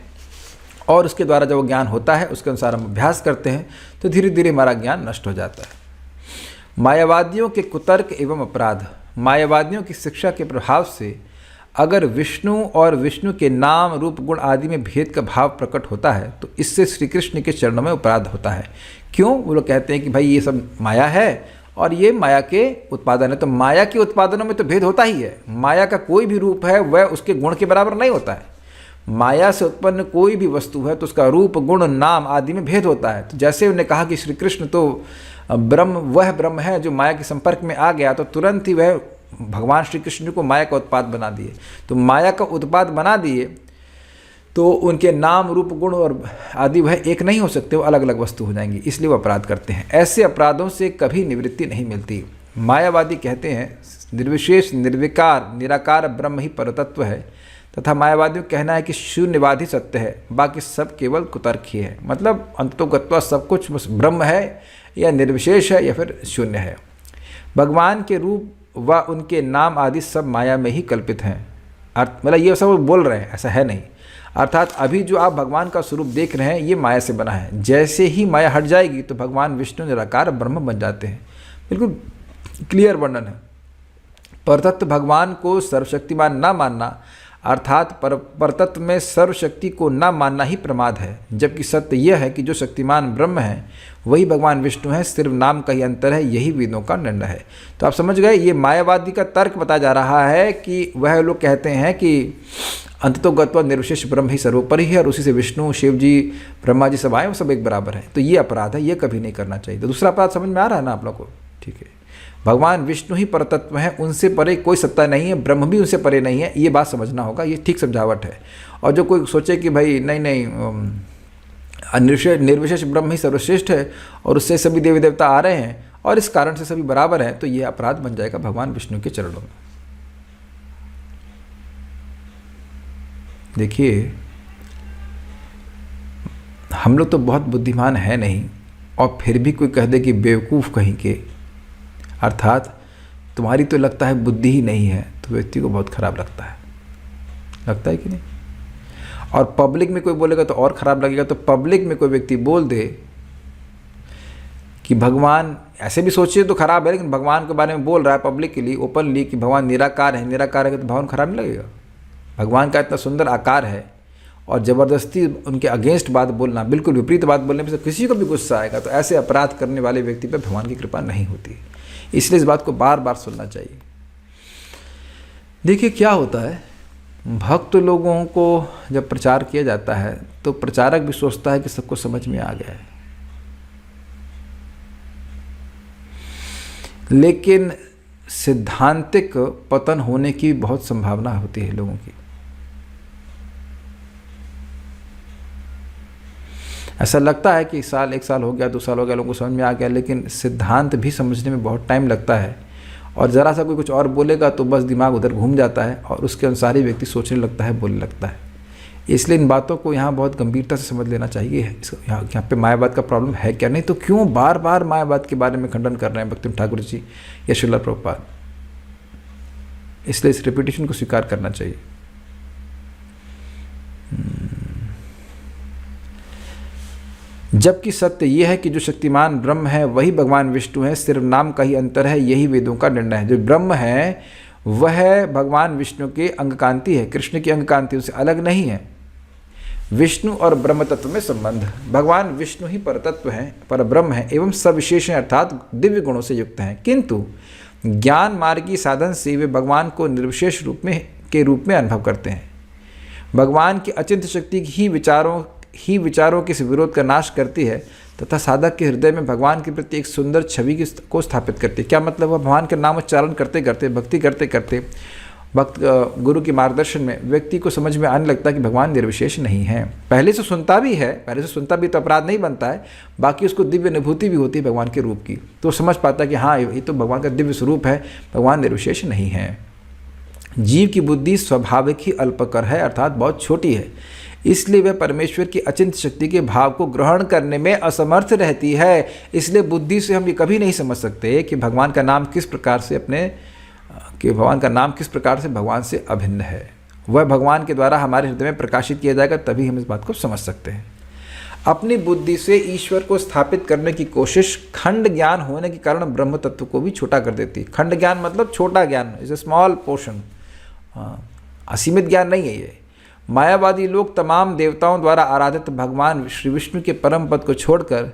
और उसके द्वारा जब वो ज्ञान होता है उसके अनुसार हम अभ्यास करते हैं, तो धीरे धीरे हमारा ज्ञान नष्ट हो जाता है। मायावादियों के कुतर्क एवं अपराध। मायावादियों की शिक्षा के प्रभाव से अगर विष्णु और विष्णु के नाम, रूप, गुण आदि में भेद का भाव प्रकट होता है, तो इससे श्री कृष्ण के चरणों में अपराध होता है। क्यों? वो लोग कहते हैं कि भाई ये सब माया है और ये माया के उत्पादन है। तो माया के उत्पादनों में तो भेद होता ही है। माया का कोई भी रूप है वह उसके गुण के बराबर नहीं होता है। माया से उत्पन्न कोई भी वस्तु है तो उसका रूप, गुण, नाम आदि में भेद होता है। तो जैसे उन्होंने कहा कि श्री कृष्ण तो ब्रह्म, वह ब्रह्म है जो माया के संपर्क में आ गया, तो तुरंत ही वह भगवान श्री कृष्ण को माया का उत्पाद बना दिए। तो माया का उत्पाद बना दिए तो उनके नाम, रूप, गुण और आदि वह एक नहीं हो सकते, वो अलग अलग वस्तु हो जाएंगी, इसलिए वो अपराध करते हैं। ऐसे अपराधों से कभी निवृत्ति नहीं मिलती। मायावादी कहते हैं निर्विशेष, निर्विकार, निराकार ब्रह्म ही परतत्व है, तथा मायावादियों का कहना है कि शून्यवाद ही सत्य है, बाकी सब केवल कुतर्क ही है। मतलब अंततोगत्वा सब कुछ बस ब्रह्म है, या निर्विशेष है, या फिर शून्य है। भगवान के रूप व उनके नाम आदि सब माया में ही कल्पित हैं। मतलब ये सब बोल रहे हैं, ऐसा है नहीं। अर्थात अभी जो आप भगवान का स्वरूप देख रहे हैं ये माया से बना है। जैसे ही माया हट जाएगी तो भगवान विष्णु निराकार ब्रह्म बन जाते हैं। बिल्कुल क्लियर वर्णन है। परतत्व भगवान को सर्वशक्तिमान न मानना, अर्थात परतत्व में सर्वशक्ति को न मानना ही प्रमाद है, जबकि सत्य यह है कि जो शक्तिमान ब्रह्म है वही भगवान विष्णु है, सिर्फ नाम का ही अंतर है, यही वेदों का निर्णय है। तो आप समझ गए, ये मायावादी का तर्क बताया जा रहा है कि वह लोग कहते हैं कि अंततोगत्वा निर्विशेष ब्रह्म ही सर्वोपरि है, और उसी से विष्णु, शिव जी, ब्रह्मा जी सब आए, वो सब एक बराबर है। तो ये अपराध है, ये कभी नहीं करना चाहिए। तो दूसरा अपराध समझ में आ रहा है ना आप लोग को? ठीक है, भगवान विष्णु ही परतत्व है, उनसे परे कोई सत्ता नहीं है, ब्रह्म भी उनसे परे नहीं है, ये बात समझना होगा। ये ठीक समझावट है। और जो कोई सोचे कि भाई नहीं निर्विशेष ब्रह्म ही सर्वश्रेष्ठ है और उससे सभी देवी देवता आ रहे हैं और इस कारण से सभी बराबर हैं, तो ये अपराध बन जाएगा भगवान विष्णु के चरणों में। देखिए, हम लोग तो बहुत बुद्धिमान है नहीं, और फिर भी कोई कह दे कि बेवकूफ़ कहीं के, अर्थात तुम्हारी तो लगता है बुद्धि ही नहीं है, तो व्यक्ति को बहुत खराब लगता है कि नहीं? और पब्लिक में कोई बोलेगा तो और ख़राब लगेगा। तो पब्लिक में कोई व्यक्ति बोल दे कि भगवान, ऐसे भी सोचिए तो खराब है, लेकिन भगवान के बारे में बोल रहा है पब्लिक के लिए ओपनली कि भगवान निराकार है, निराकार है, तो भगवान खराब नहीं लगेगा? भगवान का इतना सुंदर आकार है और ज़बरदस्ती उनके अगेंस्ट बात बोलना, बिल्कुल विपरीत बात बोलने पर किसी को भी गुस्सा आएगा। तो ऐसे अपराध करने वाले व्यक्ति पर भगवान की कृपा नहीं होती। इसलिए इस बात को बार बार सुनना चाहिए। देखिए क्या होता है, भक्त लोगों को जब प्रचार किया जाता है तो प्रचारक भी सोचता है कि सबको समझ में आ गया है, लेकिन सिद्धांतिक पतन होने की बहुत संभावना होती है लोगों की। ऐसा लगता है कि एक साल हो गया, 2 साल हो गया, लोगों को समझ में आ गया, लेकिन सिद्धांत भी समझने में बहुत टाइम लगता है। और ज़रा सा कोई कुछ और बोलेगा तो बस दिमाग उधर घूम जाता है और उसके अनुसार ही व्यक्ति सोचने लगता है, बोलने लगता है। इसलिए इन बातों को यहाँ बहुत गंभीरता से समझ लेना चाहिए। यहाँ पे मायावाद का प्रॉब्लम है क्या, नहीं तो क्यों बार बार मायावाद के बारे में खंडन कर रहे हैं भक्ति ठाकुर जी या श्रील प्रभुपाद। इसलिए इस रिपीटेशन को स्वीकार करना चाहिए। जबकि सत्य यह है कि जो शक्तिमान ब्रह्म है वही भगवान विष्णु है, सिर्फ नाम का ही अंतर है, यही वेदों का निर्णय है। जो ब्रह्म है वह भगवान विष्णु के अंगकांति है, कृष्ण की अंगकांति उनसे अलग नहीं है। विष्णु और ब्रह्म तत्व में संबंध, भगवान विष्णु ही परतत्व हैं, पर ब्रह्म है एवं सविशेष हैं, अर्थात दिव्य गुणों से युक्त हैं, किंतु ज्ञान मार्गी साधन से वे भगवान को निर्विशेष रूप में अनुभव करते हैं। भगवान की अचिंत्य शक्ति ही विचारों के विरोध का नाश करती है तथा साधक के हृदय में भगवान के प्रति एक सुंदर छवि को स्थापित करती है। क्या मतलब? वह भगवान का नाम उच्चारण करते करते, भक्ति करते करते, भक्त गुरु के मार्गदर्शन में व्यक्ति को समझ में आने लगता है कि भगवान निर्विशेष नहीं है। पहले से सुनता भी तो अपराध नहीं बनता है, बाकी उसको दिव्य अनुभूति भी होती है भगवान के रूप की, तो समझ पाता है कि हाँ ये तो भगवान का दिव्य स्वरूप है, भगवान निर्विशेष नहीं है। जीव की बुद्धि स्वाभाविक ही अल्पकर है, अर्थात बहुत छोटी है, इसलिए वह परमेश्वर की अचिंत्य शक्ति के भाव को ग्रहण करने में असमर्थ रहती है। इसलिए बुद्धि से हम ये कभी नहीं समझ सकते कि भगवान का नाम किस प्रकार से भगवान से अभिन्न है। वह भगवान के द्वारा हमारे हृदय में प्रकाशित किया जाएगा, तभी हम इस बात को समझ सकते हैं। अपनी बुद्धि से ईश्वर को स्थापित करने की कोशिश खंड ज्ञान होने के कारण ब्रह्म तत्व को भी छोटा कर देती है। खंड ज्ञान मतलब छोटा ज्ञान, इज ए स्मॉल पोर्शन, असीमित ज्ञान नहीं है ये। मायावादी लोग तमाम देवताओं द्वारा आराधित भगवान श्री विष्णु के परम पद को छोड़कर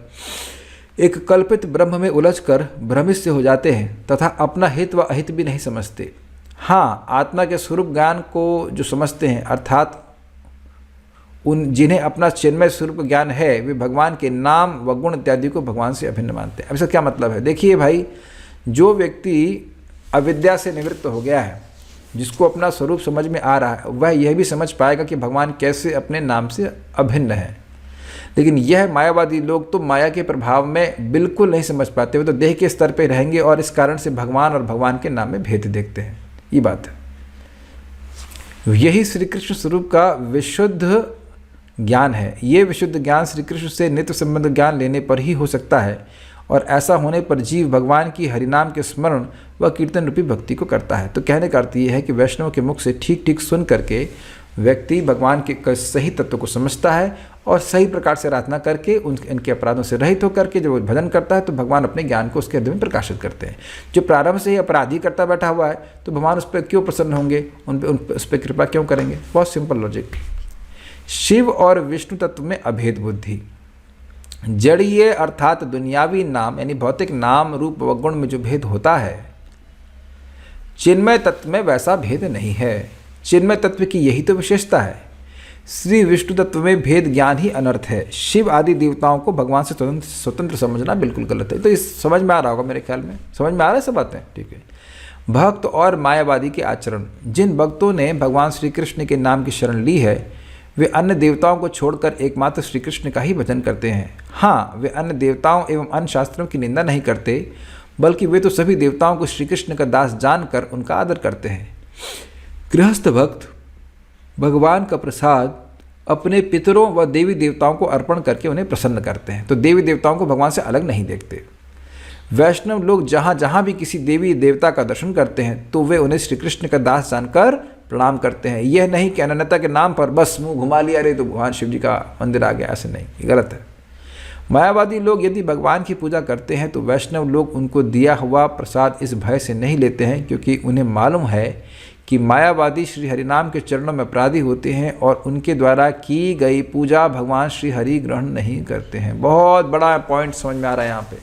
एक कल्पित ब्रह्म में उलझकर भ्रमित से हो जाते हैं तथा अपना हित व अहित भी नहीं समझते। हाँ, आत्मा के स्वरूप ज्ञान को जो समझते हैं, अर्थात जिन्हें अपना चिन्मय स्वरूप ज्ञान है, वे भगवान के नाम व गुण इत्यादि को भगवान से अभिन्न मानते हैं। अब इसका क्या मतलब है? देखिए भाई, जो व्यक्ति अविद्या से निवृत्त हो गया है, जिसको अपना स्वरूप समझ में आ रहा है, वह यह भी समझ पाएगा कि भगवान कैसे अपने नाम से अभिन्न है। लेकिन यह मायावादी लोग तो माया के प्रभाव में बिल्कुल नहीं समझ पाते, वे तो देह के स्तर पर रहेंगे और इस कारण से भगवान और भगवान के नाम में भेद देखते हैं। ये बात है। यही श्री कृष्ण स्वरूप का विशुद्ध ज्ञान है। ये विशुद्ध ज्ञान श्री कृष्ण से नित्य संबंध ज्ञान लेने पर ही हो सकता है, और ऐसा होने पर जीव भगवान की हरिनाम के स्मरण व कीर्तन रूपी भक्ति को करता है। तो कहने का अर्थ यह है कि वैष्णव के मुख से ठीक ठीक सुन करके व्यक्ति भगवान के सही तत्व को समझता है और सही प्रकार से आराधना करके इनके अपराधों से रहित होकर के जब भजन करता है तो भगवान अपने ज्ञान को उसके हृदय में प्रकाशित करते हैं। जो प्रारंभ से ही अपराधी करता बैठा हुआ है तो भगवान उस पर क्यों प्रसन्न होंगे, उस पर कृपा क्यों करेंगे? बहुत सिंपल लॉजिक। शिव और विष्णु तत्व में अभेद बुद्धि। जड़ीय अर्थात दुनियावी नाम यानी भौतिक नाम रूप व गुण में जो भेद होता है, चिन्मय तत्व में वैसा भेद नहीं है। चिन्मय तत्व की यही तो विशेषता है। श्री विष्णु तत्व में भेद ज्ञान ही अनर्थ है। शिव आदि देवताओं को भगवान से स्वतंत्र समझना बिल्कुल गलत है। तो इस समझ में आ रहा होगा, मेरे ख्याल में समझ में आ रहा है सब बातें, ठीक है। भक्त और मायावादी के आचरण। जिन भक्तों ने भगवान श्री कृष्ण के नाम की शरण ली है वे अन्य देवताओं को छोड़कर एकमात्र श्री कृष्ण का ही भजन करते हैं। हाँ, वे अन्य देवताओं एवं अन्य शास्त्रों की निंदा नहीं करते, बल्कि वे तो सभी देवताओं को श्री कृष्ण का दास जानकर उनका आदर करते हैं। गृहस्थ भक्त भगवान का प्रसाद अपने पितरों व देवी देवताओं को अर्पण करके उन्हें प्रसन्न करते हैं, तो देवी देवताओं को भगवान से अलग नहीं देखते। वैष्णव लोग जहाँ जहाँ भी किसी देवी देवता का दर्शन करते हैं तो वे उन्हें श्री कृष्ण का दास जानकर प्रणाम करते हैं। यह नहीं कि अनन्यता के नाम पर बस मुंह घुमा लिया, अरे तो भगवान शिव जी का मंदिर आ गया, ऐसे नहीं, ये गलत है। मायावादी लोग यदि भगवान की पूजा करते हैं तो वैष्णव लोग उनको दिया हुआ प्रसाद इस भय से नहीं लेते हैं, क्योंकि उन्हें मालूम है कि मायावादी श्री हरिनाम के चरणों में अपराधी होते हैं और उनके द्वारा की गई पूजा भगवान श्री हरि ग्रहण नहीं करते हैं। बहुत बड़ा पॉइंट समझ में आ रहा है यहाँ पे।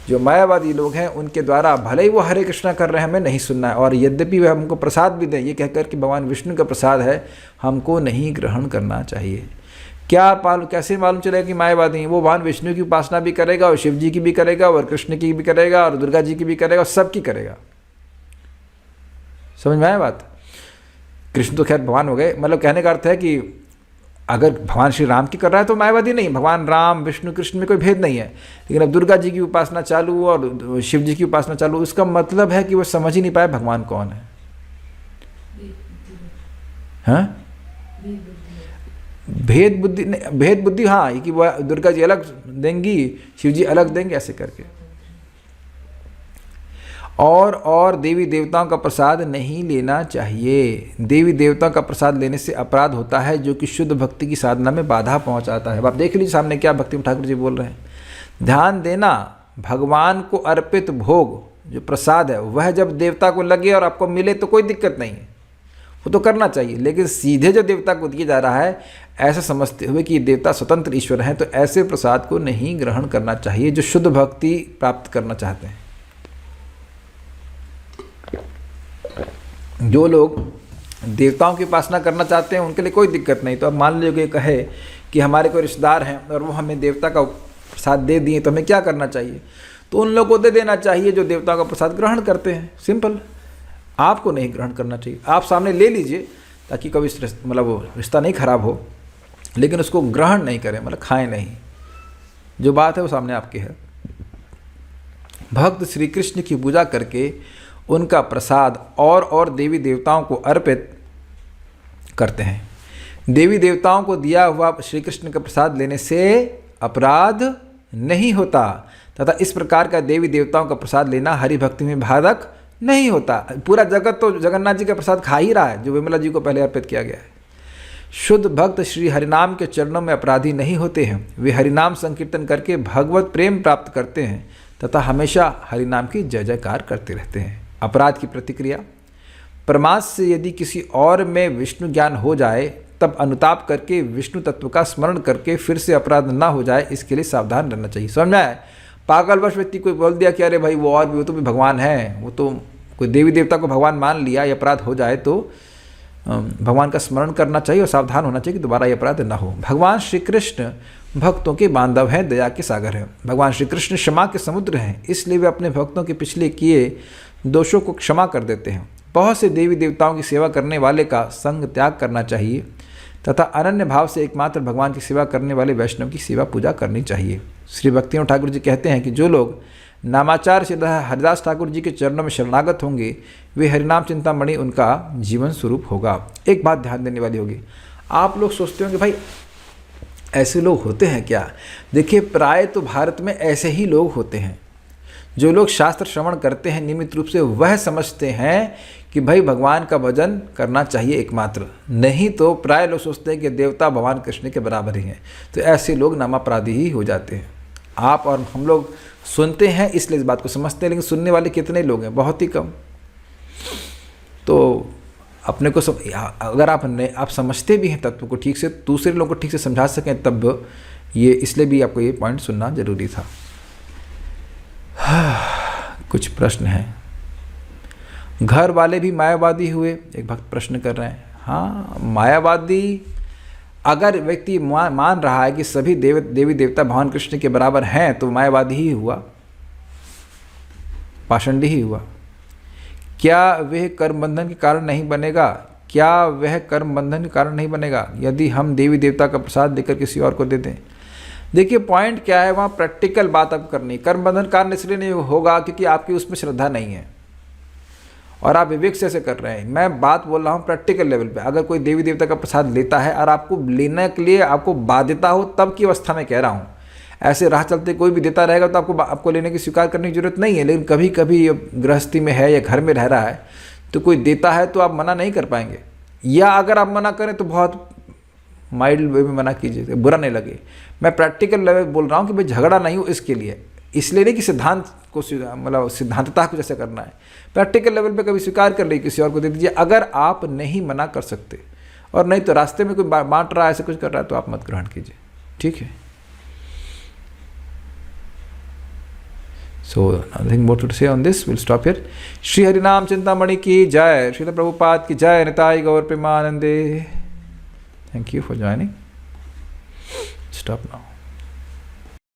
जो मायावादी लोग हैं उनके द्वारा भले ही वो हरे कृष्णा कर रहे हैं, हमें नहीं सुनना है, और यद्यपि वे हमको प्रसाद भी दें, ये कहकर कि भगवान विष्णु का प्रसाद है, हमको नहीं ग्रहण करना चाहिए। कैसे मालूम चलेगा कि मायावादी हैं? वो भगवान विष्णु की उपासना भी करेगा और शिव जी की भी करेगा और कृष्ण की भी करेगा और दुर्गा जी की भी करेगा और सबकी करेगा। समझ में आया बात? कृष्ण तो खैर भगवान हो गए, मतलब कहने का अर्थ है कि अगर भगवान श्री राम की कर रहा है तो मायावादी नहीं, भगवान राम विष्णु कृष्ण में कोई भेद नहीं है। लेकिन अब दुर्गा जी की उपासना चालू और शिव जी की उपासना चालू, इसका मतलब है कि वो समझ ही नहीं पाए भगवान कौन है। हाँ, भेद बुद्धि हाँ, कि वह दुर्गा जी अलग देंगी, शिव जी अलग देंगे, ऐसे करके। और देवी देवताओं का प्रसाद नहीं लेना चाहिए। देवी देवताओं का प्रसाद लेने से अपराध होता है जो कि शुद्ध भक्ति की साधना में बाधा पहुंचाता है। आप देख लीजिए सामने क्या भक्ति ठाकुर जी बोल रहे हैं। ध्यान देना, भगवान को अर्पित भोग जो प्रसाद है वह जब देवता को लगे और आपको मिले तो कोई दिक्कत नहीं है, वो तो करना चाहिए। लेकिन सीधे जो देवता को दिया जा रहा है ऐसा समझते हुए कि देवता स्वतंत्र ईश्वर हैं, तो ऐसे प्रसाद को नहीं ग्रहण करना चाहिए जो शुद्ध भक्ति प्राप्त करना चाहते हैं। जो लोग देवताओं की उपासना करना चाहते हैं उनके लिए कोई दिक्कत नहीं। तो अब मान लीजिए कहे कि हमारे कोई रिश्तेदार हैं और वो हमें देवता का प्रसाद दे दिए, तो हमें क्या करना चाहिए? तो उन लोगों को दे देना चाहिए जो देवता का प्रसाद ग्रहण करते हैं। सिंपल। आपको नहीं ग्रहण करना चाहिए। आप सामने ले लीजिए ताकि कभी मतलब वो रिश्ता नहीं खराब हो, लेकिन उसको ग्रहण नहीं करें, मतलब खाएं नहीं। जो बात है वो सामने आपकी है। भक्त श्री कृष्ण की पूजा करके उनका प्रसाद और देवी देवताओं को अर्पित करते हैं। देवी देवताओं को दिया हुआ श्री कृष्ण का प्रसाद लेने से अपराध नहीं होता तथा इस प्रकार का देवी देवताओं का प्रसाद लेना हरि भक्ति में बाधक नहीं होता। पूरा जगत तो जगन्नाथ जी का प्रसाद खा ही रहा है जो विमला जी को पहले अर्पित किया गया है। शुद्ध भक्त श्री हरिनाम के चरणों में अपराधी नहीं होते हैं। वे हरिनाम संकीर्तन करके भगवत प्रेम प्राप्त करते हैं तथा हमेशा हरिनाम की जय जयकार करते रहते हैं। अपराध की प्रतिक्रिया, प्रमाद से यदि किसी और में विष्णु ज्ञान हो जाए तब अनुताप करके विष्णु तत्व का स्मरण करके फिर से अपराध न हो जाए, इसके लिए सावधान रहना चाहिए। समझ में आए? पागलवश व्यक्ति कोई बोल दिया कि अरे भाई वो तो भी भगवान है, वो तो कोई देवी देवता को भगवान मान लिया, ये अपराध हो जाए तो भगवान का स्मरण करना चाहिए और सावधान होना चाहिए कि दोबारा ये अपराध न हो। भगवान श्री कृष्ण भक्तों के बांधव हैं, दया के सागर हैं। भगवान श्री कृष्ण क्षमा के समुद्र हैं, इसलिए वे अपने भक्तों के पिछले किए दोषों को क्षमा कर देते हैं। बहुत से देवी देवताओं की सेवा करने वाले का संग त्याग करना चाहिए तथा अनन्य भाव से एकमात्र भगवान की सेवा करने वाले वैष्णव की सेवा पूजा करनी चाहिए। श्री भक्ति ठाकुर जी कहते हैं कि जो लोग नामाचार से हरिदास ठाकुर जी के चरणों में शरणागत होंगे वे हरिनाम चिंतामणि उनका जीवन स्वरूप होगा। एक बात ध्यान देने वाली होगी, आप लोग सोचते होंगे भाई ऐसे लोग होते हैं क्या? देखिए प्राय तो भारत में ऐसे ही लोग होते हैं। जो लोग शास्त्र श्रवण करते हैं नियमित रूप से वह समझते हैं कि भाई भगवान का भजन करना चाहिए एकमात्र, नहीं तो प्राय लोग सोचते हैं कि देवता भगवान कृष्ण के बराबर ही हैं। तो ऐसे लोग नामापराधी ही हो जाते हैं। आप और हम लोग सुनते हैं इसलिए इस बात को समझते हैं, लेकिन सुनने वाले कितने लोग हैं? बहुत ही कम। तो अपने को अगर आप समझते भी हैं तत्व को ठीक से, दूसरे लोगों को ठीक से समझा सकें, तब ये इसलिए भी आपको ये पॉइंट सुनना जरूरी था। कुछ प्रश्न हैं। घर वाले भी मायावादी हुए? एक भक्त प्रश्न कर रहे हैं। हाँ, मायावादी अगर व्यक्ति मान रहा है कि सभी देवी देवता भगवान कृष्ण के बराबर हैं तो मायावादी ही हुआ, पाषंडी ही हुआ। क्या वह कर्म बंधन के कारण नहीं बनेगा? क्या वह कर्म बंधन के कारण नहीं बनेगा यदि हम देवी देवता का प्रसाद देकर किसी और को दे दें? देखिए पॉइंट क्या है, वहाँ प्रैक्टिकल बात अब करनी। कर्म बंधन कारण इसलिए नहीं होगा क्योंकि आपकी उसमें श्रद्धा नहीं है और आप विवेक से ऐसे कर रहे हैं। मैं बात बोल रहा हूँ प्रैक्टिकल लेवल पे। अगर कोई देवी देवता का प्रसाद लेता है और आपको लेने के लिए आपको बाध्यता हो तब की अवस्था में कह रहा हूँ। ऐसे राह चलते कोई भी देता रहेगा तो आपको लेने की स्वीकार करने की जरूरत नहीं है। लेकिन कभी कभी गृहस्थी में है या घर में रह रहा है तो कोई देता है तो आप मना नहीं कर पाएंगे, या अगर आप मना करें तो बहुत माइल्ड वे में मना कीजिए, बुरा नहीं लगे। मैं प्रैक्टिकल लेवल बोल रहा हूँ कि भाई झगड़ा नहीं हो इसके लिए, इसलिए नहीं कि सिद्धांत को मतलब सिद्धांतता को जैसे करना है। प्रैक्टिकल लेवल पे कभी स्वीकार कर लीजिए, किसी और को दे दीजिए अगर आप नहीं मना कर सकते, और नहीं तो रास्ते में कोई बांट रहा है ऐसे कुछ कर रहा है तो आप मत ग्रहण कीजिए। ठीक है। So nothing more to say on this. We'll stop here. Shri Harinam Chintamani ki jai. Srila Prabhupada ki jai. Nitai Gaur Premanande. Thank you for joining. Stop now.